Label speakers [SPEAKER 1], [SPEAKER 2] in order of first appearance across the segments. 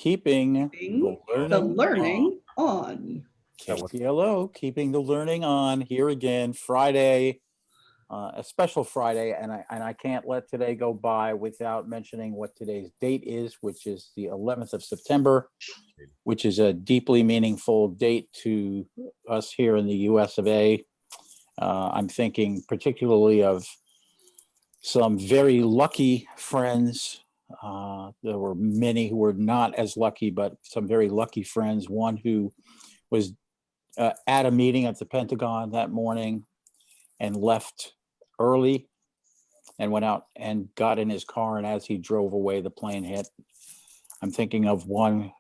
[SPEAKER 1] keeping
[SPEAKER 2] the learning on.
[SPEAKER 1] KTLO, keeping the learning on. Here again, Friday, a special Friday, and I can't let today go by without mentioning what today's date is, which is the 11th of September, which is a deeply meaningful date to us here in the US of A. I'm thinking particularly of some very lucky friends. There were many who were not as lucky, but some very lucky friends. One who was at a meeting at the Pentagon that morning and left early and went out and got in his car, and as he drove away, the plane hit. I'm thinking of one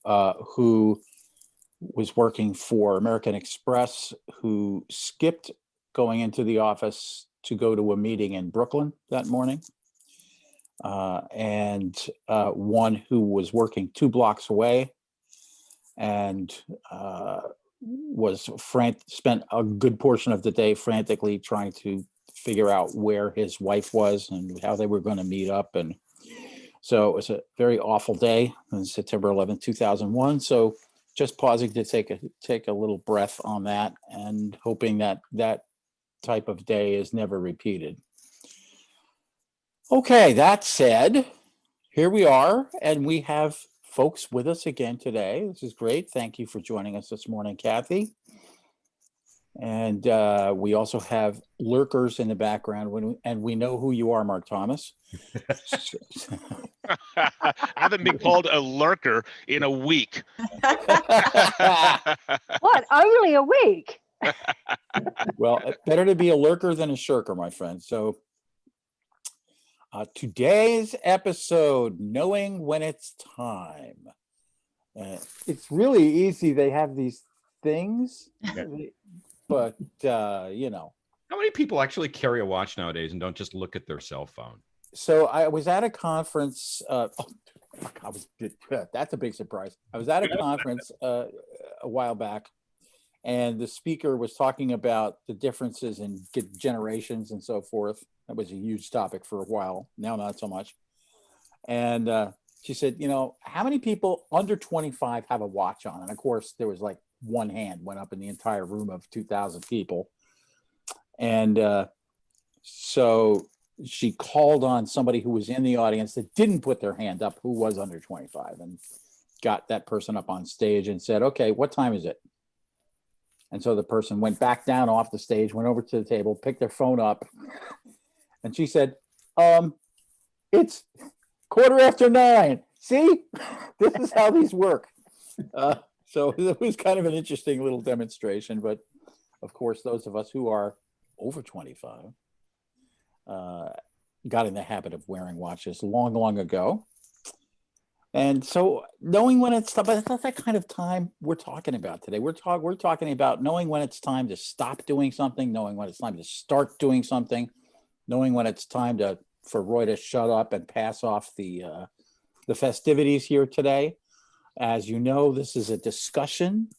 [SPEAKER 1] who was working for American Express, who skipped going into the office to go to a meeting in Brooklyn that morning. And one who was working 2 blocks away and spent a good portion of the day frantically trying to figure out where his wife was and how they were going to meet up. And so it was a very awful day on September 11th, 2001. So just pausing to take a little breath on that and hoping that that type of day is never repeated. Okay, that said, here we are, and we have folks with us again today. This is great. Thank you for joining us this morning, Kathy. And we also have lurkers in the background, and we know who you are, Mark Thomas.
[SPEAKER 3] I haven't been called a lurker in a week.
[SPEAKER 4] What? Only a week?
[SPEAKER 1] Well, better to be a lurker than a shirker, my friend. So today's episode, Knowing When It's Time. It's really easy. They have these things, but you know.
[SPEAKER 5] How many people actually carry a watch nowadays and don't just look at their cell phone?
[SPEAKER 1] So I was at a conference. That's a big surprise. I was at a conference a while back, and the speaker was talking about the differences in generations and so forth. That was a huge topic for a while. Now, not so much. And she said, you know, how many people under 25 have a watch on? And of course, there was like one hand went up in the entire room of 2,000 people. And so she called on somebody who was in the audience that didn't put their hand up, who was under 25, and got that person up on stage and said, okay, what time is it? And so the person went back down off the stage, went over to the table, picked their phone up. And she said, it's 9:15. See, this is how these work. So it was kind of an interesting little demonstration. But of course, those of us who are over 25 got in the habit of wearing watches long, long ago. And so knowing when it's time, but it's not that kind of time we're talking about today. We're talking about knowing when it's time to stop doing something, knowing when it's time to start doing something, knowing when it's time for Roy to shut up and pass off the festivities here today. As you know, this is a discussion.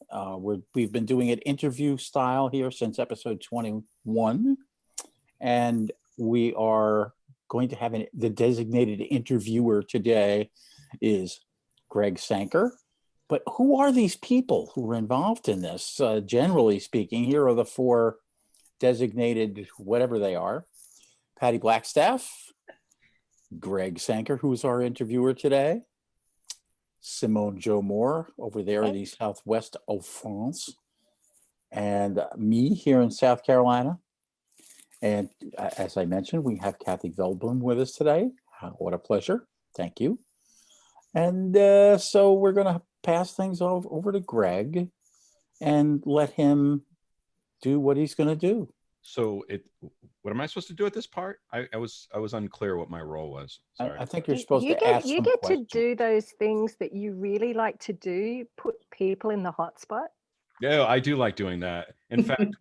[SPEAKER 1] We've been doing it interview style here since episode 21. And we are going to have the designated interviewer today is Greg Sanker. But who are these people who are involved in this? Generally speaking, here are the 4 designated, whatever they are. Patty Blackstaff, Greg Sanker, who's our interviewer today, Simone Jo Moore over there in the southwest of France, and me here in South Carolina. And as I mentioned, we have Kathy Veldblum with us today. What a pleasure. Thank you. And so we're going to pass things over to Greg and let him do what he's going to do.
[SPEAKER 5] So what am I supposed to do at this part? I was unclear what my role was. Sorry.
[SPEAKER 1] I think you're supposed to ask some
[SPEAKER 4] You get
[SPEAKER 1] questions.
[SPEAKER 4] to do those things that you really like to do, put people in the hot spot.
[SPEAKER 5] Yeah, I do like doing that. In fact,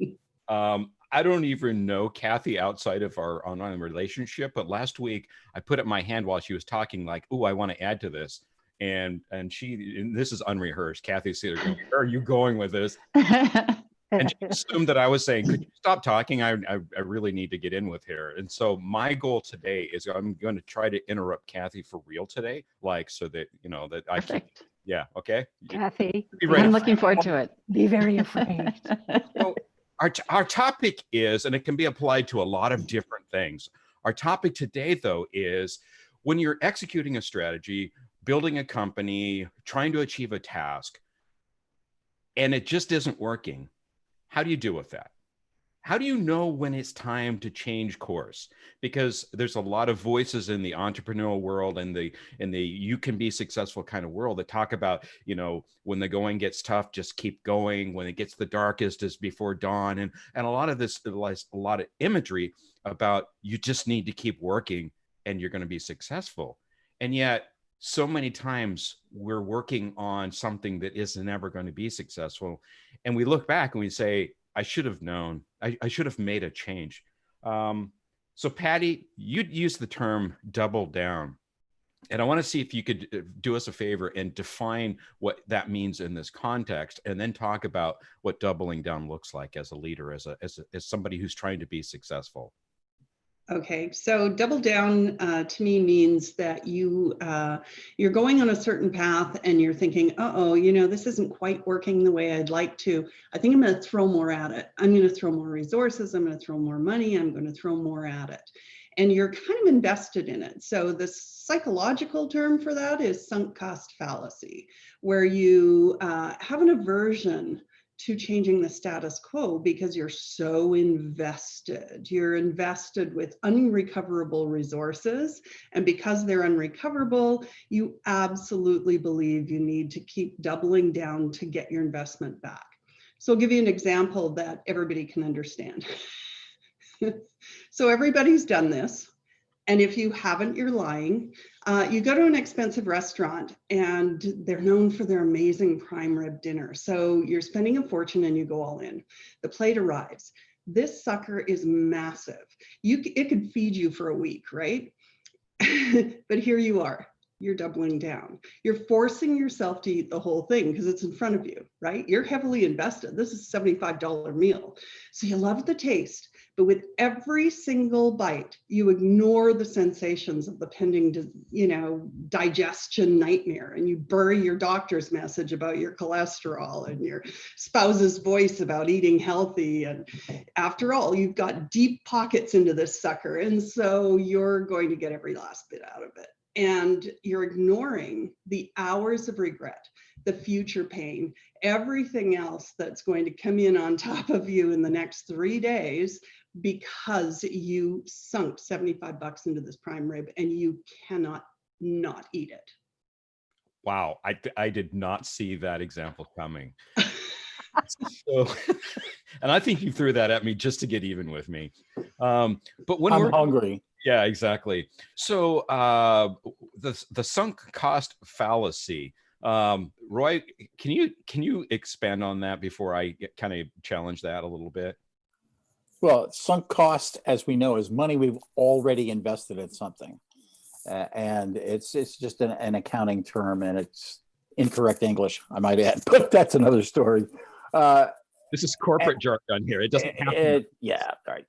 [SPEAKER 5] I don't even know Kathy outside of our online relationship, but last week I put up my hand while she was talking, like, "Oh, I want to add to this," and this is unrehearsed. Kathy's sitting there going, "Where are you going with this?" And she assumed that I was saying, could you stop talking? I really need to get in with here. And so my goal today is I'm going to try to interrupt Kathy for real today, like so that, you know, that I can,
[SPEAKER 6] Perfect.
[SPEAKER 5] yeah, okay.
[SPEAKER 4] Kathy,
[SPEAKER 5] Be ready.
[SPEAKER 6] I'm looking forward to it.
[SPEAKER 4] be very afraid.
[SPEAKER 5] So our topic is, and it can be applied to a lot of different things. Our topic today, though, is when you're executing a strategy, building a company, trying to achieve a task, and it just isn't working. How do you deal with that? How do you know when it's time to change course? Because there's a lot of voices in the entrepreneurial world and the you can be successful kind of world that talk about, you know, when the going gets tough, just keep going. When it gets the darkest is before dawn. And a lot of this, a lot of imagery about you just need to keep working and you're going to be successful. And yet so many times we're working on something that is never going to be successful. And we look back and we say, I should have known. I should have made a change. So Patty, you'd use the term double down. And I want to see if you could do us a favor and define what that means in this context, and then talk about what doubling down looks like as a leader, as somebody who's trying to be successful.
[SPEAKER 2] Okay, so double down to me means that you're going on a certain path and you're thinking, uh-oh, you know, this isn't quite working the way I'd like to. I think I'm going to throw more at it. I'm going to throw more resources. I'm going to throw more money. I'm going to throw more at it. And you're kind of invested in it. So the psychological term for that is sunk cost fallacy, where you have an aversion to changing the status quo because you're so invested. You're invested with unrecoverable resources. And because they're unrecoverable, you absolutely believe you need to keep doubling down to get your investment back. So I'll give you an example that everybody can understand. So everybody's done this. And if you haven't, you're lying. You go to an expensive restaurant and they're known for their amazing prime rib dinner. So you're spending a fortune and you go all in. The plate arrives. This sucker is massive. It could feed you for a week, right? But here you are. You're doubling down. You're forcing yourself to eat the whole thing because it's in front of you, right? You're heavily invested. This is a $75 meal. So you love the taste, but with every single bite, you ignore the sensations of the pending, digestion nightmare, and you bury your doctor's message about your cholesterol and your spouse's voice about eating healthy. And after all, you've got deep pockets into this sucker. And so you're going to get every last bit out of it. And you're ignoring the hours of regret, the future pain, everything else that's going to come in on top of you in the next 3 days because you sunk $75 into this prime rib and you cannot not eat it.
[SPEAKER 5] Wow, I did not see that example coming. So, and I think you threw that at me just to get even with me. But when
[SPEAKER 1] I'm hungry.
[SPEAKER 5] Yeah, exactly. So the sunk cost fallacy. Roy, can you expand on that before I kind of challenge that a little bit?
[SPEAKER 1] Well, sunk cost, as we know, is money we've already invested in something. And it's just an accounting term, and it's incorrect English, I might add, but that's another story.
[SPEAKER 5] This is corporate jargon here. It doesn't happen.
[SPEAKER 1] Yeah, right.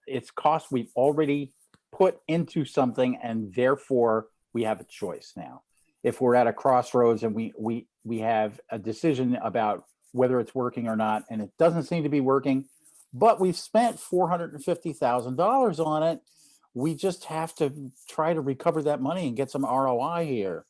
[SPEAKER 1] It's cost we've already put into something, and therefore we have a choice now. If we're at a crossroads and we have a decision about whether it's working or not, and it doesn't seem to be working, but we've spent $450,000 on it, we just have to try to recover that money and get some ROI here.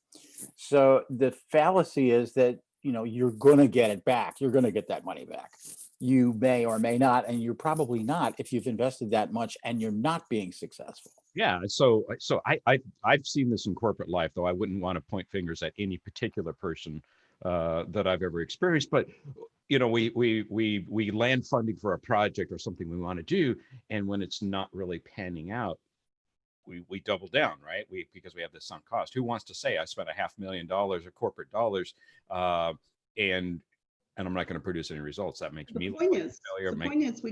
[SPEAKER 1] So the fallacy is that, you're going to get it back. You're going to get that money back. You may or may not, and you're probably not if you've invested that much and you're not being successful.
[SPEAKER 5] Yeah. So I've seen this in corporate life, though I wouldn't want to point fingers at any particular person that I've ever experienced. But we land funding for a project or something we want to do, and when it's not really panning out, we double down, right? Because we have this sunk cost. Who wants to say I spent $500,000 of corporate dollars, and I'm not going to produce any results? That makes me look like a failure.
[SPEAKER 2] The point is we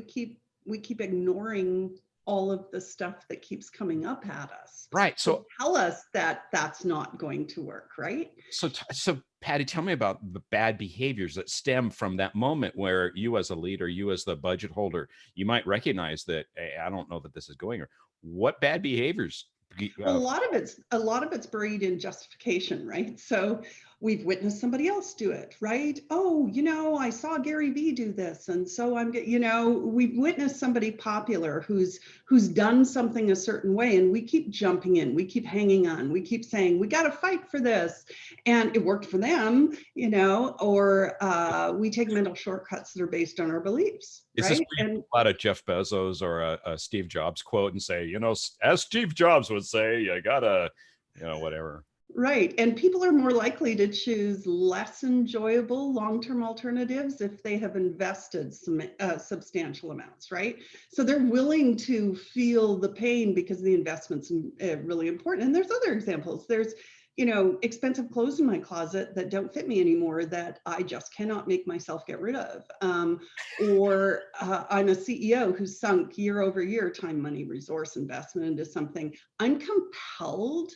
[SPEAKER 2] keep ignoring all of the stuff that keeps coming up at us.
[SPEAKER 5] Right. So
[SPEAKER 2] tell us that that's not going to work, right?
[SPEAKER 5] So Patty, tell me about the bad behaviors that stem from that moment where you as a leader, you as the budget holder, you might recognize that, hey, I don't know that this is going, or what bad behaviors?
[SPEAKER 2] A lot of it's buried in justification, right? So we've witnessed somebody else do it, right? Oh, I saw Gary Vee do this, and so we've witnessed somebody popular who's done something a certain way, and we keep jumping in, we keep hanging on, we keep saying we got to fight for this, and it worked for them, or we take mental shortcuts that are based on our beliefs.
[SPEAKER 5] Is
[SPEAKER 2] right?
[SPEAKER 5] this where you pull out a Jeff Bezos or a Steve Jobs quote and say, as Steve Jobs would say, you gotta, whatever.
[SPEAKER 2] Right. And people are more likely to choose less enjoyable long-term alternatives if they have invested some substantial amounts, right? So they're willing to feel the pain because the investment's really important. And there's other examples. There's expensive clothes in my closet that don't fit me anymore that I just cannot make myself get rid of. Or I'm a CEO who's sunk year over year time, money, resource investment into something. I'm compelled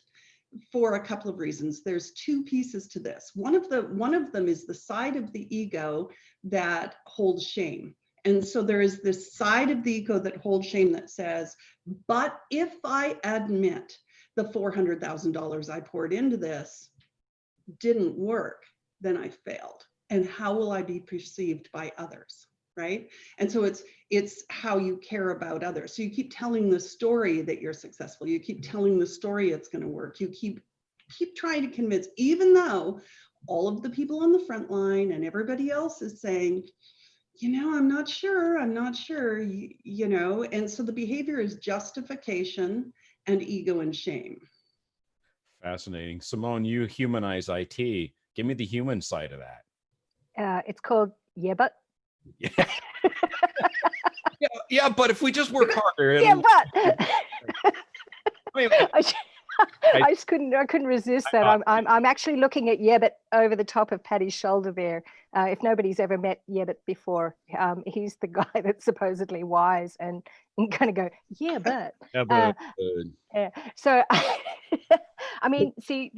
[SPEAKER 2] for a couple of reasons. There's two pieces to this. One of them is the side of the ego that holds shame. And so there is this side of the ego that holds shame that says, but if I admit the $400,000 I poured into this didn't work, then I failed. And how will I be perceived by others, right? And so it's how you care about others. So you keep telling the story that you're successful. You keep telling the story it's going to work. You keep trying to convince, even though all of the people on the front line and everybody else is saying, I'm not sure, and so the behavior is justification and ego and shame.
[SPEAKER 5] Fascinating. Simone, you humanize IT. Give me the human side of that.
[SPEAKER 4] It's called yeah, but.
[SPEAKER 5] Yeah. yeah, but if we just work harder.
[SPEAKER 4] Yeah, but.
[SPEAKER 5] I mean,
[SPEAKER 4] I just couldn't resist that. I'm actually looking at yeah, but over the top of Patty's shoulder there. If nobody's ever met Yebbet before, he's the guy that's supposedly wise and kind of go, yeah, but. So, I mean, see,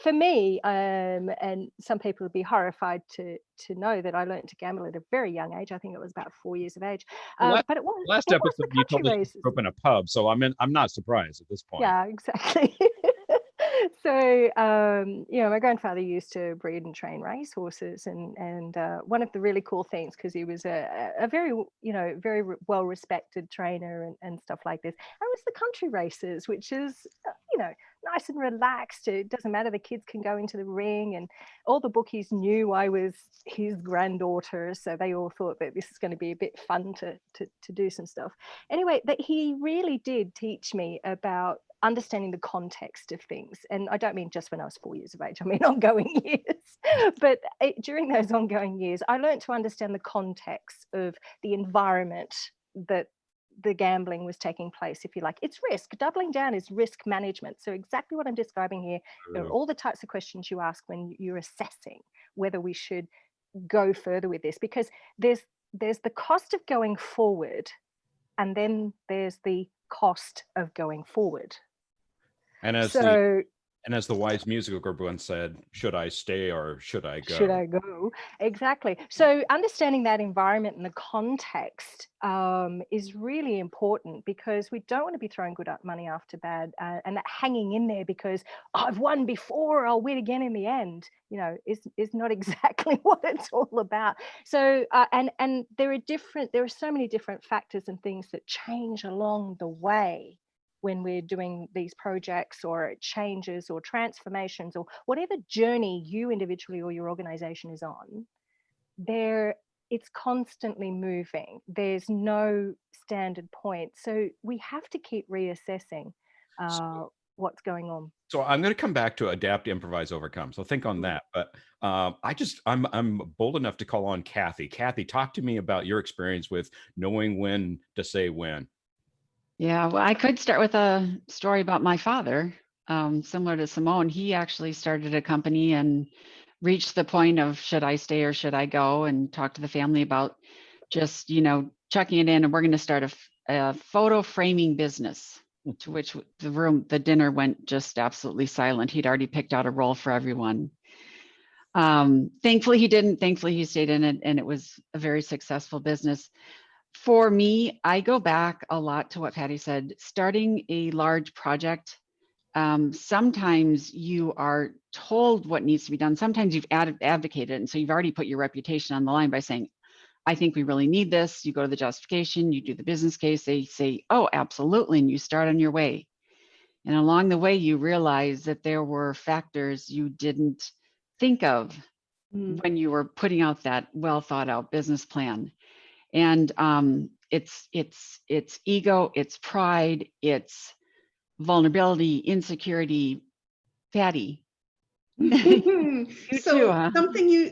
[SPEAKER 4] for me, and some people would be horrified to know that I learned to gamble at a very young age. I think it was about 4 years of age. But it was
[SPEAKER 5] last episode you told us you grew up in a pub, so I'm not surprised at this point.
[SPEAKER 4] Yeah, exactly. So, my grandfather used to breed and train racehorses, and one of the really cool things, because he was a very, very well respected trainer and stuff like this, and it was the country races, which is, nice and relaxed. It doesn't matter. The kids can go into the ring, and all the bookies knew I was his granddaughter, so they all thought that this is going to be a bit fun to do some stuff. Anyway, that he really did teach me about understanding the context of things. And I don't mean just when I was 4 years of age, I mean ongoing years. But during those ongoing years, I learned to understand the context of the environment that the gambling was taking place, if you like. It's risk. Doubling down is risk management. So exactly what I'm describing here are all the types of questions you ask when you're assessing whether we should go further with this, because there's the cost of going forward, and then there's the cost of going forward.
[SPEAKER 5] And as the wise musical group once said, should I stay or should I go?
[SPEAKER 4] Should I go? Exactly. So understanding that environment and the context is really important, because we don't want to be throwing good money after bad, and that hanging in there because I've won before, I'll win again in the end, is not exactly what it's all about. So and there are so many different factors and things that change along the way when we're doing these projects or changes or transformations or whatever journey you individually or your organization is on. It's constantly moving. There's no standard point. So we have to keep reassessing what's going on.
[SPEAKER 5] So I'm going to come back to adapt, improvise, overcome. So think on that. But I'm bold enough to call on Kathy. Kathy, talk to me about your experience with knowing when to say when.
[SPEAKER 6] Yeah, well, I could start with a story about my father. Similar to Simone, he actually started a company and reached the point of should I stay or should I go, and talk to the family about just, checking it in, and we're going to start a photo framing business, to which the dinner went just absolutely silent. He'd already picked out a role for everyone. Thankfully he didn't. Thankfully he stayed in it, and it was a very successful business. For me, I go back a lot to what Patty said. Starting a large project, sometimes you are told what needs to be done. Sometimes you've advocated, and so you've already put your reputation on the line by saying, I think we really need this. You go to the justification, you do the business case, they say, oh, absolutely, and you start on your way. And along the way, you realize that there were factors you didn't think of when you were putting out that well thought out business plan. And it's ego, it's pride, it's vulnerability, insecurity. Patty. You
[SPEAKER 2] So
[SPEAKER 6] too, huh?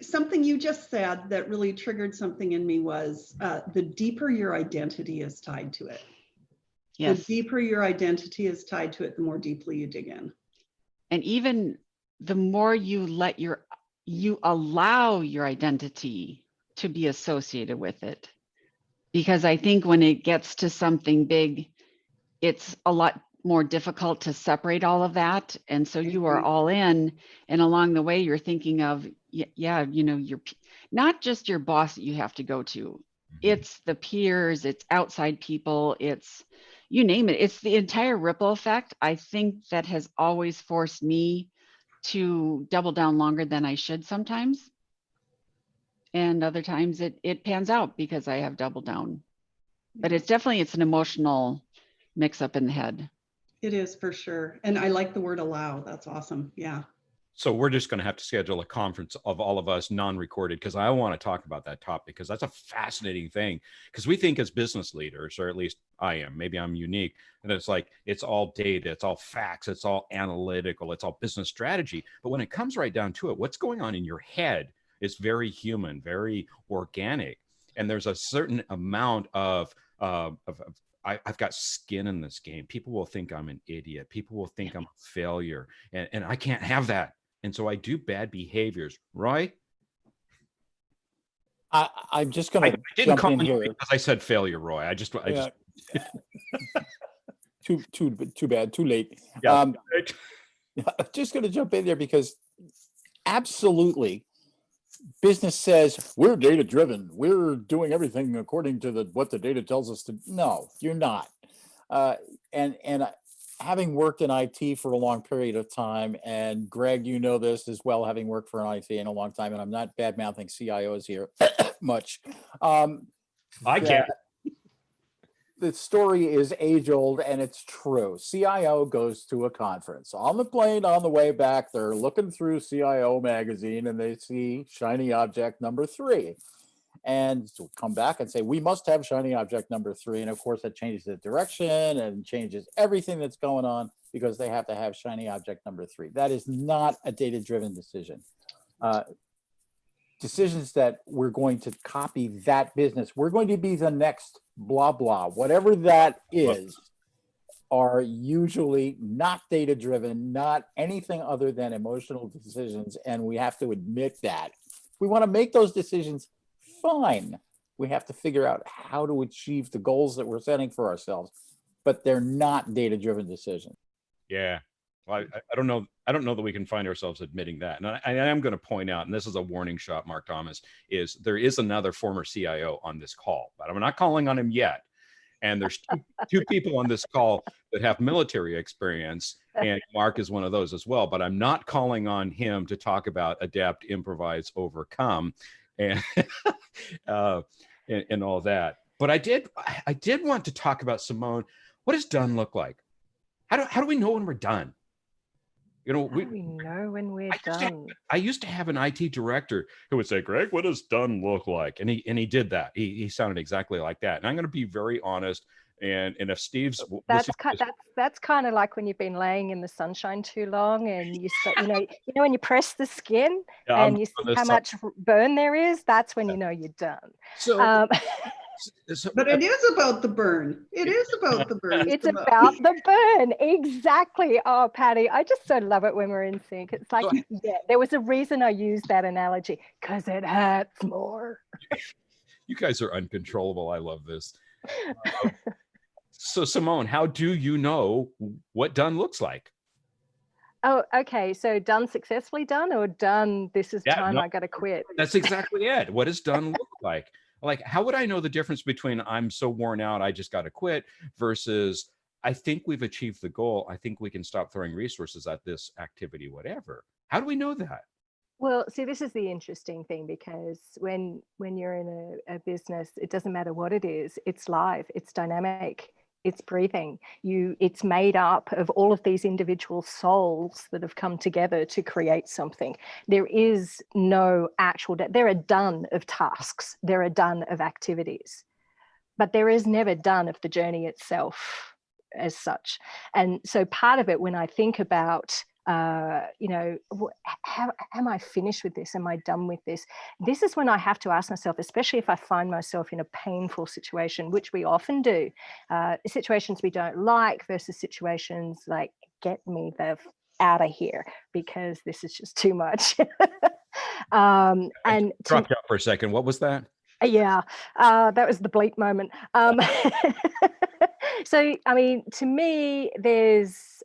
[SPEAKER 2] something you just said that really triggered something in me was the deeper your identity is tied to it.
[SPEAKER 6] Yes.
[SPEAKER 2] The deeper your identity is tied to it, the more deeply you dig in.
[SPEAKER 6] And even the more you allow your identity to be associated with it. Because I think when it gets to something big, it's a lot more difficult to separate all of that. And so you are all in, and along the way, you're thinking of, yeah, you know, you're not just your boss that you have to go to. It's the peers, it's outside people, it's, you name it. It's the entire ripple effect. I think that has always forced me to double down longer than I should sometimes. And other times it pans out because I have doubled down. But it's an emotional mix up in the head.
[SPEAKER 2] It is, for sure. And I like the word allow. That's awesome. Yeah.
[SPEAKER 5] So we're just going to have to schedule a conference of all of us non-recorded, because I want to talk about that topic, because that's a fascinating thing. Because we think as business leaders, or at least I am, maybe I'm unique, and it's like, it's all data, it's all facts, it's all analytical, it's all business strategy. But when it comes right down to it, what's going on in your head is very human, very organic. And there's a certain amount of I've got skin in this game. People will think I'm an idiot. People will think I'm a failure. And I can't have that. And so I do bad behaviors, right?
[SPEAKER 1] I'm just going to
[SPEAKER 5] didn't
[SPEAKER 1] jump
[SPEAKER 5] call
[SPEAKER 1] in
[SPEAKER 5] you
[SPEAKER 1] here.
[SPEAKER 5] because I said failure, Roy. I just
[SPEAKER 1] too bad, too late.
[SPEAKER 5] Yeah.
[SPEAKER 1] Just going to jump in there because absolutely, business says we're data driven. We're doing everything according to what the data tells us to. No, you're not. And having worked in IT for a long period of time, and Greg, you know this as well, having worked for an IT in a long time, and I'm not bad mouthing CIOs here much.
[SPEAKER 5] I can't.
[SPEAKER 1] The story is age old, and it's true. CIO goes to a conference. On the plane on the way back, they're looking through CIO magazine and they see shiny object number 3. And so come back and say, we must have shiny object number 3. And of course, that changes the direction and changes everything that's going on because they have to have shiny object number 3. That is not a data-driven decision. Decisions that we're going to copy that business, we're going to be the next blah, blah, whatever that is, are usually not data-driven, not anything other than emotional decisions. And we have to admit that. If we want to make those decisions, fine. We have to figure out how to achieve the goals that we're setting for ourselves, but they're not data-driven decisions.
[SPEAKER 5] Yeah. Well, I don't know. I don't know that we can find ourselves admitting that. And I am going to point out, and this is a warning shot, Mark Thomas, is there is another former CIO on this call, but I'm not calling on him yet. And there's two people on this call that have military experience, and Mark is one of those as well. But I'm not calling on him to talk about adapt, improvise, overcome, and and all that. But I did want to talk about, Simone. What does done look like? How do we know when we're done? You know,
[SPEAKER 4] we know when we're done.
[SPEAKER 5] I used to have an IT director who would say, Greg, what does done look like? And he did that. He sounded exactly like that. And I'm going to be very honest. And if Steve's
[SPEAKER 4] that's kind of like when you've been laying in the sunshine too long, and you start, you know when you press the skin and you see how much burn there is. That's when you know you're done.
[SPEAKER 5] So.
[SPEAKER 2] But it is about the burn. It is about the burn.
[SPEAKER 4] It's about the burn. Exactly. Oh, Patty, I just so love it when we're in sync. It's like, yeah, there was a reason I used that analogy, because it hurts more.
[SPEAKER 5] You guys are uncontrollable. I love this. So Simone, how do you know what done looks like?
[SPEAKER 4] Oh, okay. So done successfully done, or done, this is
[SPEAKER 5] Yeah,
[SPEAKER 4] time
[SPEAKER 5] no,
[SPEAKER 4] I got to quit.
[SPEAKER 5] that's exactly it. What does done look like? Like, how would I know the difference between I'm so worn out, I just got to quit versus I think we've achieved the goal. I think we can stop throwing resources at this activity, whatever. How do we know that?
[SPEAKER 4] Well, see, this is the interesting thing, because when you're in a business, it doesn't matter what it is. It's live, it's dynamic, it's breathing. It's made up of all of these individual souls that have come together to create something. There is no actual, there are done of tasks, there are done of activities, but there is never done of the journey itself as such. And so part of it, when I think about, how am I finished with this? Am I done with this? This is when I have to ask myself, especially if I find myself in a painful situation, which we often do, situations we don't like versus situations like, get me the out of here, because this is just too much. And
[SPEAKER 5] Dropped out for a second. What was that?
[SPEAKER 4] yeah, that was the bleep moment. So, I mean, to me, there's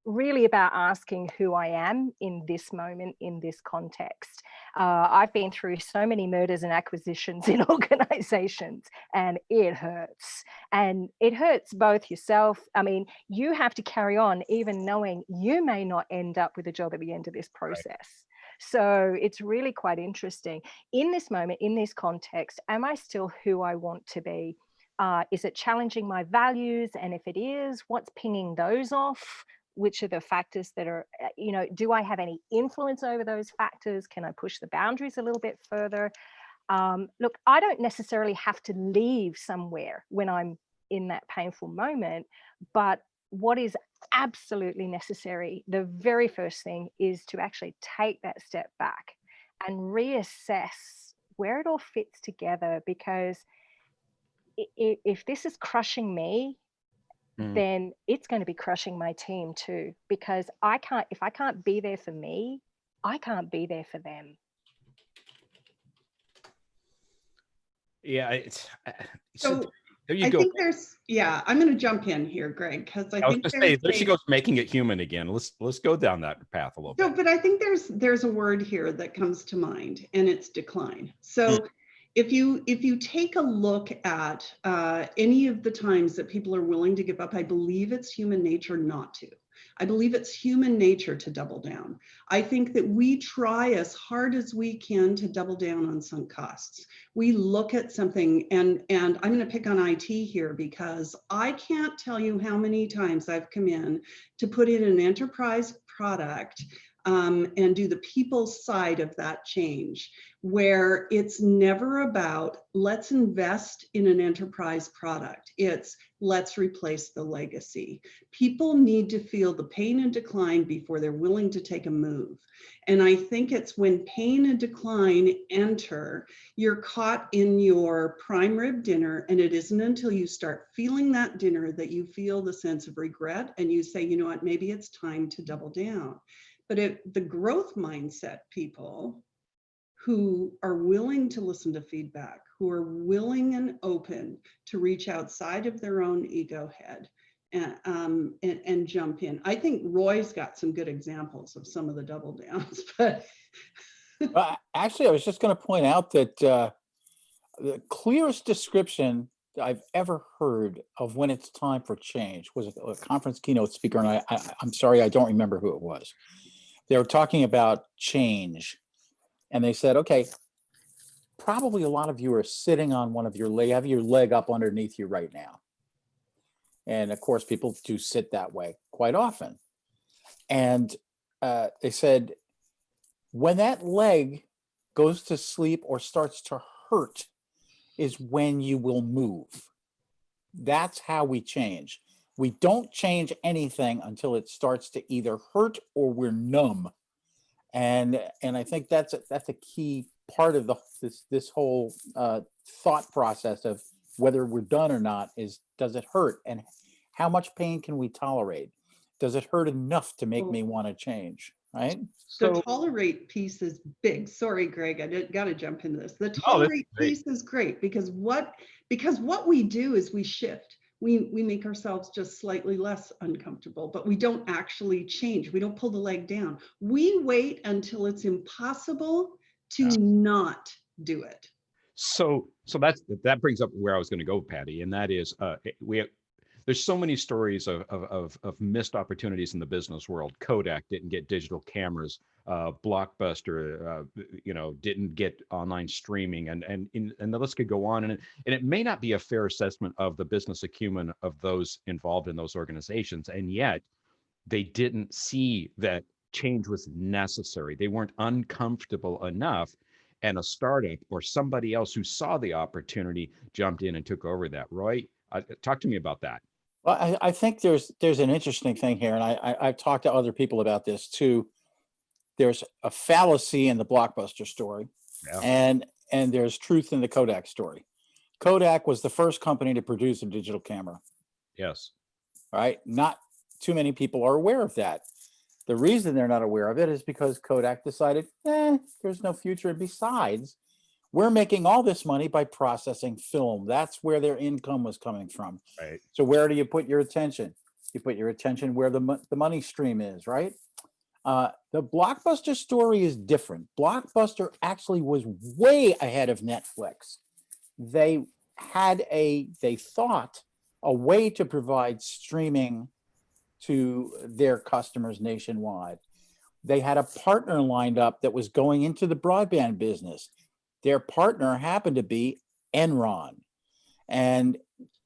[SPEAKER 4] really about asking who I am in this moment, in this context. I've been through so many mergers and acquisitions in organizations, and it hurts. And it hurts both yourself. I mean, you have to carry on even knowing you may not end up with a job at the end of this process. Right. So it's really quite interesting. In this moment, in this context, am I still who I want to be? Is it challenging my values? And if it is, what's pinging those off? Which are the factors that are, do I have any influence over those factors? Can I push the boundaries a little bit further? Look, I don't necessarily have to leave somewhere when I'm in that painful moment, but what is absolutely necessary, the very first thing, is to actually take that step back and reassess where it all fits together. Because if this is crushing me, then it's going to be crushing my team too, because if I can't be there for me, I can't be there for them.
[SPEAKER 5] Yeah,
[SPEAKER 2] So
[SPEAKER 5] there you
[SPEAKER 2] I
[SPEAKER 5] go.
[SPEAKER 2] think I'm going to jump in here, Greg, because I think
[SPEAKER 5] there she goes, making it human again. Let's go down that path a little bit.
[SPEAKER 2] But I think there's a word here that comes to mind, and it's decline. So if you take a look at any of the times that people are willing to give up, I believe it's human nature not to. I believe it's human nature to double down. I think that we try as hard as we can to double down on sunk costs. We look at something, and I'm going to pick on IT here, because I can't tell you how many times I've come in to put in an enterprise product and do the people side of that change, where it's never about let's invest in an enterprise product. It's let's replace the legacy. People need to feel the pain and decline before they're willing to take a move. And I think it's when pain and decline enter, you're caught in your prime rib dinner, and it isn't until you start feeling that dinner that you feel the sense of regret, and you say, you know what, maybe it's time to double down. But the growth mindset people who are willing to listen to feedback, who are willing and open to reach outside of their own ego head and jump in. I think Roy's got some good examples of some of the double downs, but.
[SPEAKER 1] Well, actually, I was just going to point out that the clearest description I've ever heard of when it's time for change was a conference keynote speaker, and I'm sorry, I don't remember who it was. They were talking about change, and they said, okay, probably a lot of you are sitting on one of your leg, have your leg up underneath you right now. And of course, people do sit that way quite often. And they said, when that leg goes to sleep or starts to hurt is when you will move. That's how we change. We don't change anything until it starts to either hurt or we're numb. And I think that's a key part of this whole thought process of whether we're done or not is, does it hurt? And how much pain can we tolerate? Does it hurt enough to make me want to change? Right?
[SPEAKER 2] The tolerate piece is big. Sorry, Greg, I got to jump into this. The tolerate piece is great, because what we do is we shift. we make ourselves just slightly less uncomfortable, but we don't actually change. We don't pull the leg down. We wait until it's impossible to not do it.
[SPEAKER 5] So that brings up where I was going to go, Patty, and that is there's so many stories of missed opportunities in the business world. Kodak didn't get digital cameras. Blockbuster, didn't get online streaming, and the list could go on. And it may not be a fair assessment of the business acumen of those involved in those organizations, and yet they didn't see that change was necessary. They weren't uncomfortable enough. And a startup or somebody else who saw the opportunity jumped in and took over that. Roy, talk to me about that.
[SPEAKER 1] Well, I think there's an interesting thing here, and I've talked to other people about this too. There's a fallacy in the Blockbuster story, and there's truth in the Kodak story. Kodak was the first company to produce a digital camera.
[SPEAKER 5] Yes.
[SPEAKER 1] Right? Not too many people are aware of that. The reason they're not aware of it is because Kodak decided, there's no future. And besides, we're making all this money by processing film. That's where their income was coming from.
[SPEAKER 5] Right.
[SPEAKER 1] So where do you put your attention? You put your attention where the money stream is, right? The Blockbuster story is different. Blockbuster actually was way ahead of Netflix. They thought a way to provide streaming to their customers nationwide. They had a partner lined up that was going into the broadband business. Their partner happened to be Enron. And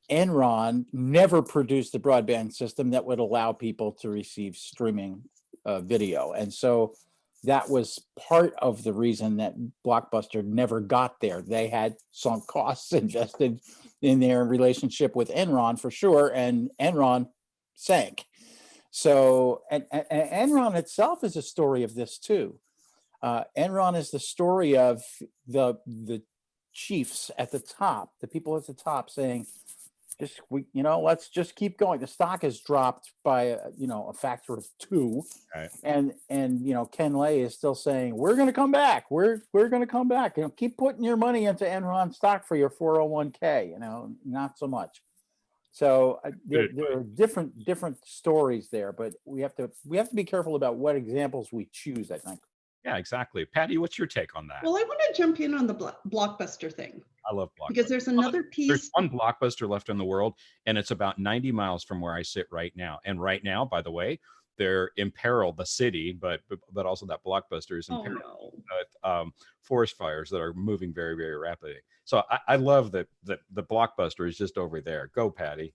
[SPEAKER 1] Enron never produced a broadband system that would allow people to receive streaming video. And so that was part of the reason that Blockbuster never got there. They had sunk costs invested in their relationship with Enron for sure, and Enron sank. So, and Enron itself is a story of this too. Enron is the story of the chiefs at the top, the people at the top saying, let's just keep going. The stock has dropped by a factor of 2,
[SPEAKER 5] right.
[SPEAKER 1] and Ken Lay is still saying we're going to come back. We're going to come back. Keep putting your money into Enron stock for your 401k. Not so much. So there are different stories there, but we have to be careful about what examples we choose, I think.
[SPEAKER 5] Yeah, exactly. Patty, what's your take on that?
[SPEAKER 2] Well, I want to jump in on the Blockbuster thing.
[SPEAKER 5] I love Blockbuster.
[SPEAKER 2] Because there's another piece.
[SPEAKER 5] There's one Blockbuster left in the world, and it's about 90 miles from where I sit right now. And right now, by the way, they're in peril, the city, but also that Blockbuster is in peril. Forest fires that are moving very, very rapidly. So I love that the Blockbuster is just over there. Go, Patty.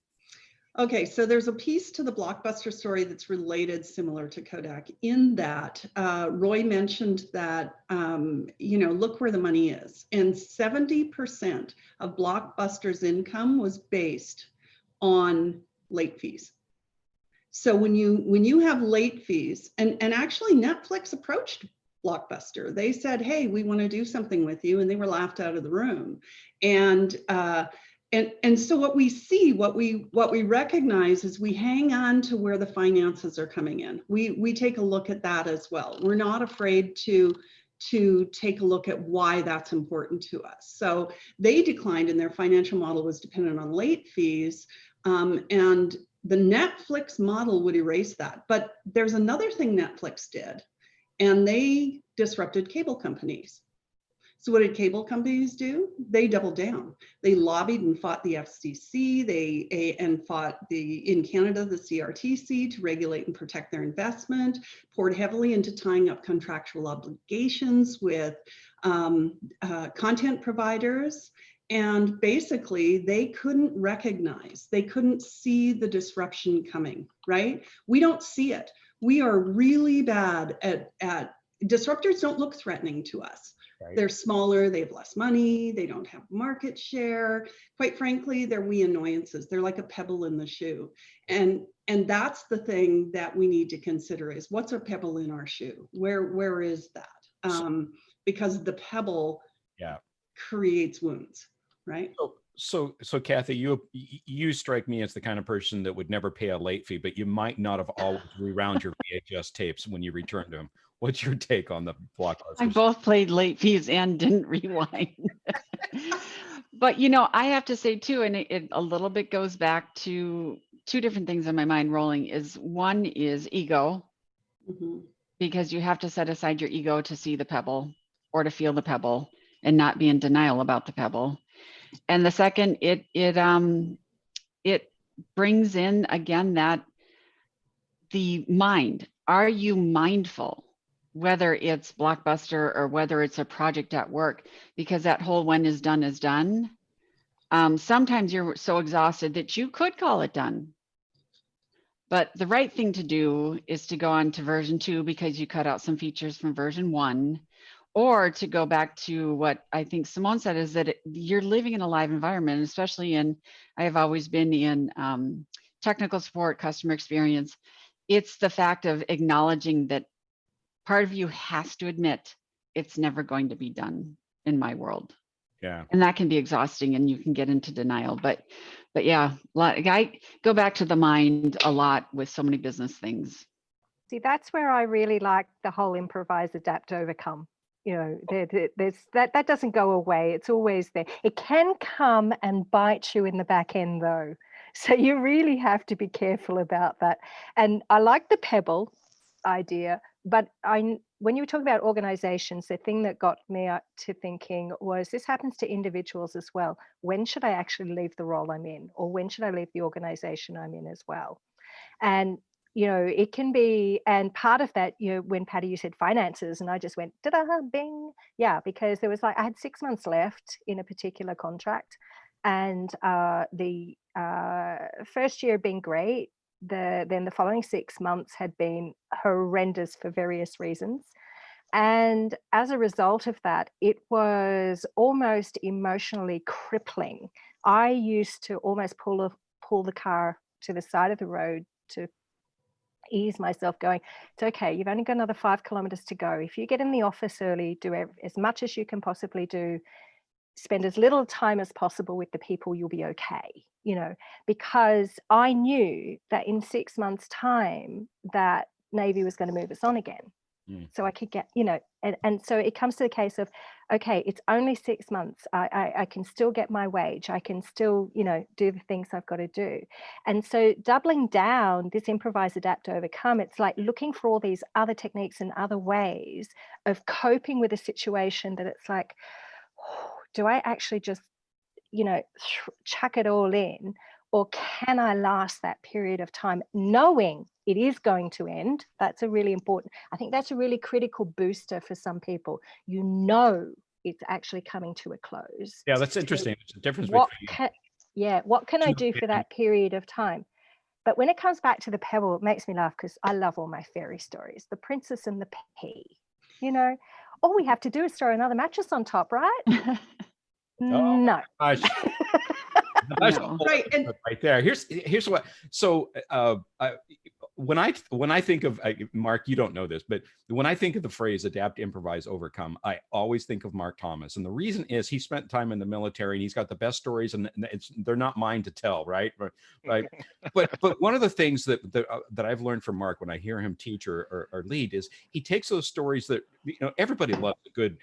[SPEAKER 2] Okay, so there's a piece to the Blockbuster story that's related, similar to Kodak, in that Roy mentioned that, look where the money is. And 70% of Blockbuster's income was based on late fees. So when you have late fees, and actually Netflix approached Blockbuster, they said, hey, we want to do something with you, and they were laughed out of the room. And so what we see, what we recognize is we hang on to where the finances are coming in. We take a look at that as well. We're not afraid to take a look at why that's important to us. So they declined, and their financial model was dependent on late fees. And the Netflix model would erase that. But there's another thing Netflix did, and they disrupted cable companies. So what did cable companies do? They doubled down. They lobbied and fought the FCC. And fought in Canada, the CRTC, to regulate and protect their investment, poured heavily into tying up contractual obligations with content providers. And basically, they couldn't see the disruption coming, right? We don't see it. We are really bad at disruptors don't look threatening to us. Right. They're smaller, they have less money, they don't have market share. Quite frankly, they're wee annoyances. They're like a pebble in the shoe. And that's the thing that we need to consider is, what's a pebble in our shoe? Where is that? Because the pebble creates wounds, right?
[SPEAKER 5] So Kathy, you strike me as the kind of person that would never pay a late fee, but you might not have always rewound your VHS tapes when you returned them. What's your take on the Blockbuster?
[SPEAKER 6] I both played late fees and didn't rewind. But I have to say too, and it a little bit goes back to two different things in my mind rolling. Is one is ego,
[SPEAKER 2] Mhm.
[SPEAKER 6] because you have to set aside your ego to see the pebble or to feel the pebble and not be in denial about the pebble. And the second, it brings in again that the mind. Are you mindful, whether it's Blockbuster or whether it's a project at work? Because that whole when is done is done. Sometimes you're so exhausted that you could call it done. But the right thing to do is to go on to version 2 because you cut out some features from version 1, or to go back to what I think Simone said, is that you're living in a live environment, especially I have always been in technical support, customer experience. It's the fact of acknowledging that part of you has to admit it's never going to be done in my world.
[SPEAKER 5] Yeah.
[SPEAKER 6] And that can be exhausting and you can get into denial. But yeah, I go back to the mind a lot with so many business things.
[SPEAKER 4] See, that's where I really like the whole improvise, adapt, overcome. There's that doesn't go away. It's always there. It can come and bite you in the back end though. So you really have to be careful about that. And I like the pebble idea, but when you were talking about organizations, the thing that got me to thinking was this happens to individuals as well. When should I actually leave the role I'm in, or when should I leave the organization I'm in as well? And it can be, and part of that, when Patty, you said finances, and I just went, ta-da, bing. Yeah, because there was I had 6 months left in a particular contract, and the first year had been great. Then the following 6 months had been horrendous for various reasons. And as a result of that, it was almost emotionally crippling. I used to almost pull the car to the side of the road to ease myself, going, it's okay, you've only got another 5 kilometers to go. If you get in the office early, do as much as you can possibly do, spend as little time as possible with the people, you'll be okay, because I knew that in 6 months' time that Navy was going to move us on again. So I could get, and so it comes to the case of, okay, it's only 6 months. I can still get my wage. I can still, do the things I've got to do. And so doubling down this improvise, adapt, overcome, it's like looking for all these other techniques and other ways of coping with a situation that it's like, oh, do I actually just, chuck it all in? Or can I last that period of time knowing it is going to end? That's a really important, I think that's a really critical booster for some people. It's actually coming to a close.
[SPEAKER 5] Yeah, that's interesting. There's a difference
[SPEAKER 4] What can I
[SPEAKER 5] between
[SPEAKER 4] do for that period of time? But when it comes back to the pebble, it makes me laugh because I love all my fairy stories. The princess and the pea, all we have to do is throw another mattress on top, right? No.
[SPEAKER 5] gosh. That's
[SPEAKER 6] No.
[SPEAKER 2] Right, and
[SPEAKER 5] right there. Here's what. So when I think of Mark, you don't know this, but when I think of the phrase adapt, improvise, overcome, I always think of Mark Thomas. And the reason is he spent time in the military and he's got the best stories, and they're not mine to tell, right? Right. but one of the things that I've learned from Mark when I hear him teach or lead is he takes those stories that everybody loves a good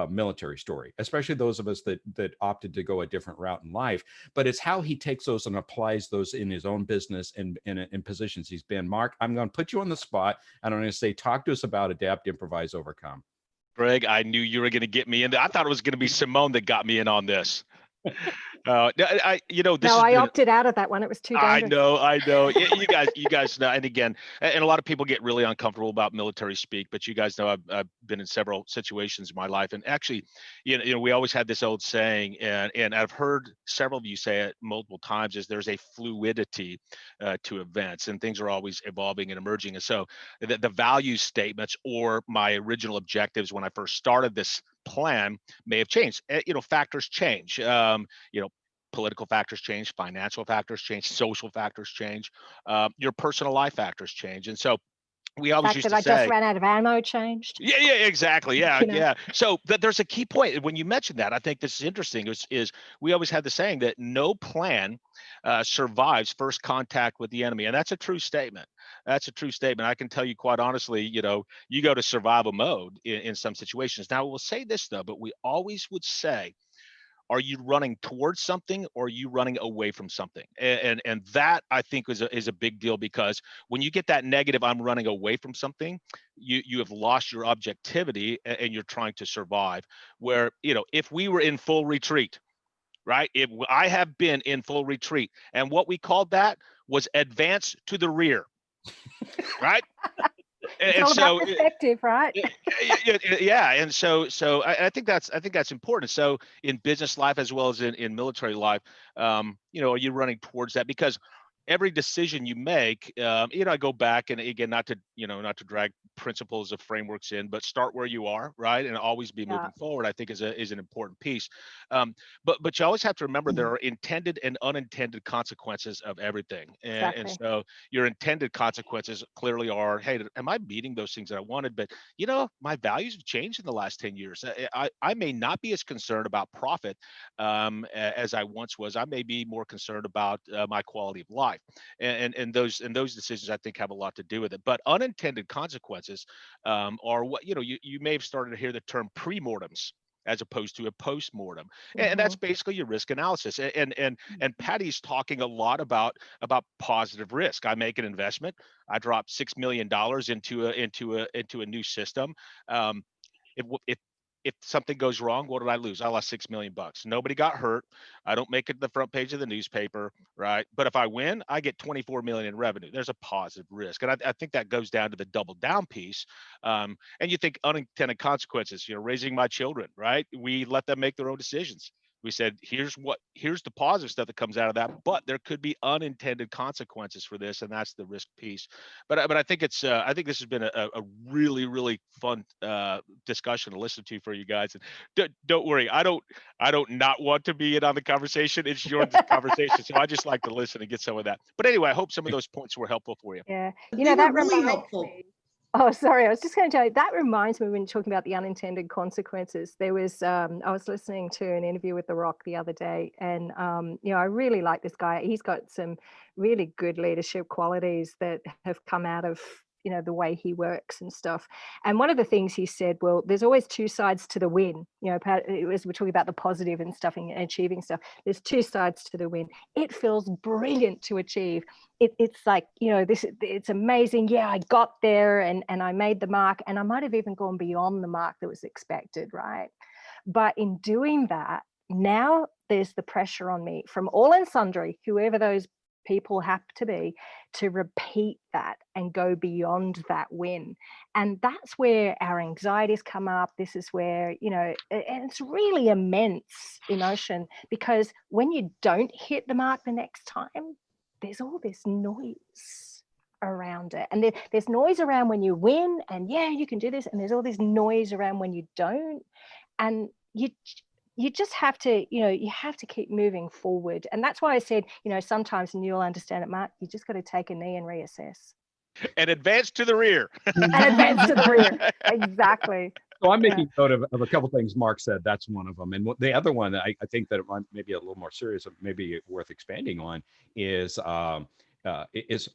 [SPEAKER 5] military story, especially those of us that opted to go a different route in life. But it's how he takes those and applies those in his own business and in positions he's been. Mark, I'm going to put you on the spot, and I'm going to say, talk to us about adapt, improvise, overcome.
[SPEAKER 3] Greg, I knew you were going to get me in. I thought it was going to be Simone that got me in on this. I
[SPEAKER 4] opted out of that one. It was too dangerous.
[SPEAKER 3] I know. You guys know. And again, and a lot of people get really uncomfortable about military speak, but you guys know I've been in several situations in my life. And actually, we always had this old saying, and I've heard several of you say it multiple times, is there's a fluidity to events, and things are always evolving and emerging. And so the value statements or my original objectives when I first started this plan may have changed. Factors change. Political factors change, financial factors change, social factors change, your personal life factors change. And so we always used to say,
[SPEAKER 4] I just ran out of ammo changed.
[SPEAKER 3] Yeah, exactly. Yeah. So there's a key point when you mentioned that. I think this is interesting. Is we always had the saying that no plan survives first contact with the enemy, and that's a true statement. That's a true statement. I can tell you quite honestly, you go to survival mode in some situations. Now, we'll say this though, but we always would say, Are you running towards something, or are you running away from something? And that, I think, is a big deal, because when you get that negative, I'm running away from something, you have lost your objectivity, and you're trying to survive. Where, if we were in full retreat, right? If I have been in full retreat, and what we called that was advance to the rear, right?
[SPEAKER 4] It's
[SPEAKER 3] And
[SPEAKER 4] all about
[SPEAKER 3] so
[SPEAKER 4] perspective, right?
[SPEAKER 3] yeah, and so I think that's important. So in business life, as well as in military life, are you running towards that? Because every decision you make, I go back, and again, not to drag principles of frameworks in, but start where you are, right, and always be
[SPEAKER 4] Yeah.
[SPEAKER 3] moving forward, I think, is an important piece. But you always have to remember there are intended and unintended consequences of everything, and
[SPEAKER 4] Exactly.
[SPEAKER 3] so your intended consequences clearly are, hey, am I meeting those things that I wanted? But my values have changed in the last 10 years. I may not be as concerned about profit as I once was. I may be more concerned about my quality of life, and those decisions, I think, have a lot to do with it. But unintended consequences are what you may have started to hear the term pre-mortems as opposed to a post-mortem, and that's basically your risk analysis. And Patty's talking a lot about positive risk. I make an investment, I drop $6 million into a new system. If something goes wrong, what did I lose? I lost $6 million. Nobody got hurt. I don't make it to the front page of the newspaper, right? But if I win, I get 24 million in revenue. There's a positive risk, and I think that goes down to the double down piece. And you think unintended consequences. Raising my children, right? We let them make their own decisions. We said, here's the positive stuff that comes out of that, but there could be unintended consequences for this, and that's the risk piece. But I think I think this has been a really, really fun discussion to listen to for you guys. And don't worry, I don't not want to be in on the conversation. It's your conversation, so I just like to listen and get some of that. But anyway, I hope some of those points were helpful for you.
[SPEAKER 4] Yeah.
[SPEAKER 2] They were
[SPEAKER 4] That
[SPEAKER 2] really
[SPEAKER 4] reminds
[SPEAKER 2] helpful.
[SPEAKER 4] me. Oh, sorry. I was just going to tell you, that reminds me, when you're talking about the unintended consequences, there was, I was listening to an interview with The Rock the other day, and, I really like this guy. He's got some really good leadership qualities that have come out of, the way he works and stuff. And one of the things he said, well, there's always two sides to the win. Pat, as we're talking about the positive and stuff and achieving stuff, there's two sides to the win. It feels brilliant to achieve. It's like, it's amazing. Yeah, I got there and I made the mark, and I might have even gone beyond the mark that was expected, right? But in doing that, now there's the pressure on me from all and sundry, whoever those people have to be, to repeat that and go beyond that win. And that's where our anxieties come up. This is where, and it's really immense emotion, because when you don't hit the mark the next time, there's all this noise around it. And there's noise around when you win, and yeah, you can do this. And there's all this noise around when you don't. And you just have to, you have to keep moving forward. And that's why I said, sometimes, and you'll understand it, Mark, you just got to take a knee and reassess.
[SPEAKER 3] And advance to the rear.
[SPEAKER 4] And advance to the rear. Exactly.
[SPEAKER 5] So I'm making note of a couple things Mark said. That's one of them. And the other one, I think that it might maybe a little more serious, maybe worth expanding on, is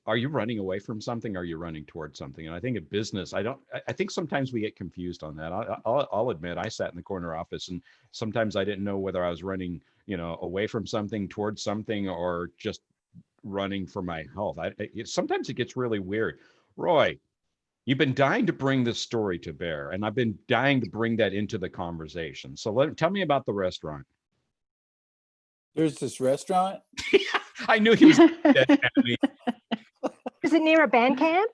[SPEAKER 5] are you running away from something? Or are you running towards something? And I think in business, I think sometimes we get confused on that. I'll admit, I sat in the corner office, and sometimes I didn't know whether I was running, away from something, towards something, or just running for my health. Sometimes it gets really weird. Roy, you've been dying to bring this story to bear, and I've been dying to bring that into the conversation. So tell me about the restaurant.
[SPEAKER 1] There's this restaurant.
[SPEAKER 5] I knew he was.
[SPEAKER 4] Is it near a band camp?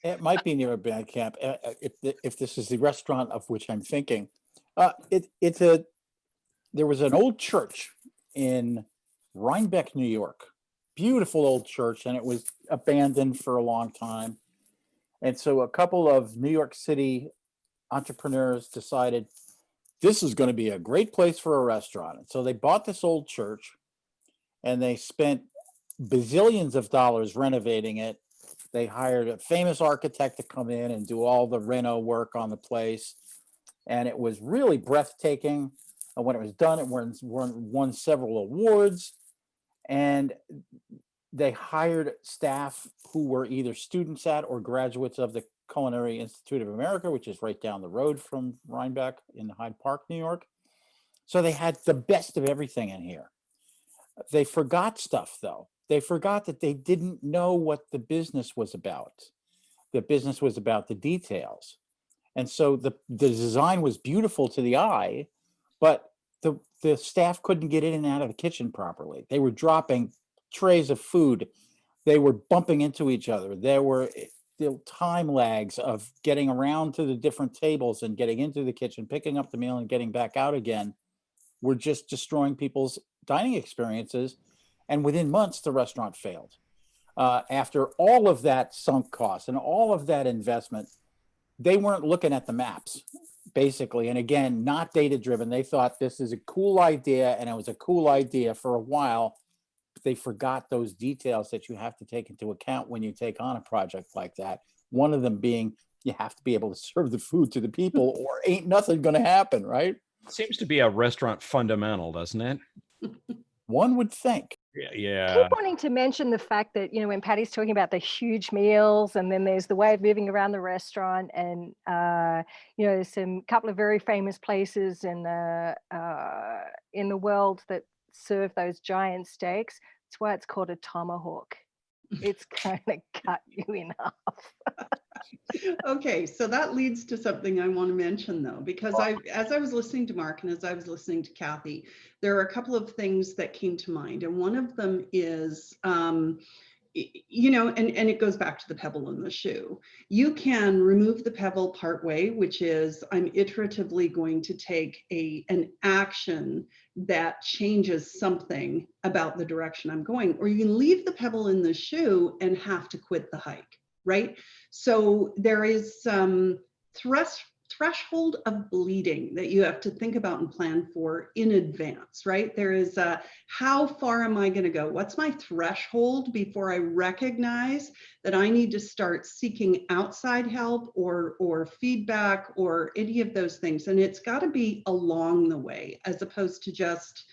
[SPEAKER 1] It might be near a band camp. If this is the restaurant of which I'm thinking, there was an old church in Rhinebeck, New York. Beautiful old church, and it was abandoned for a long time. And so a couple of New York City entrepreneurs decided this is going to be a great place for a restaurant. And so they bought this old church, and they spent bazillions of dollars renovating it. They hired a famous architect to come in and do all the reno work on the place. And it was really breathtaking. And when it was done, it won several awards. And they hired staff who were either students at or graduates of the Culinary Institute of America, which is right down the road from Rhinebeck in Hyde Park, New York. So they had the best of everything in here. They forgot stuff though. They forgot that they didn't know what the business was about. The business was about the details. And so the design was beautiful to the eye, but the staff couldn't get in and out of the kitchen properly. They were dropping trays of food. They were bumping into each other. There were the time lags of getting around to the different tables and getting into the kitchen, picking up the meal and getting back out again. Were just destroying people's dining experiences. And within months, the restaurant failed. After all of that sunk cost and all of that investment, they weren't looking at the maps, basically. And again, not data driven. They thought this is a cool idea, and it was a cool idea for a while. But they forgot those details that you have to take into account when you take on a project like that. One of them being you have to be able to serve the food to the people, or ain't nothing going to happen, right?
[SPEAKER 5] Seems to be a restaurant fundamental, doesn't it?
[SPEAKER 1] One would think.
[SPEAKER 5] Yeah.
[SPEAKER 4] Keep wanting to mention the fact that, you know, when Patty's talking about the huge meals, and then there's the way of moving around the restaurant, and you know, there's some couple of very famous places in the world that serve those giant steaks. That's why it's called a tomahawk. It's going to cut you in half.
[SPEAKER 2] Okay, so that leads to something I want to mention though, because as I was listening to Mark and as I was listening to Kathy, there are a couple of things that came to mind. And one of them is, you know, and it goes back to the pebble in the shoe. You can remove the pebble partway, which is I'm iteratively going to take an action that changes something about the direction I'm going, or you can leave the pebble in the shoe and have to quit the hike, right? So there is some threshold of bleeding that you have to think about and plan for in advance, right? There is how far am I going to go? What's my threshold before I recognize that I need to start seeking outside help or feedback or any of those things? And it's got to be along the way, as opposed to just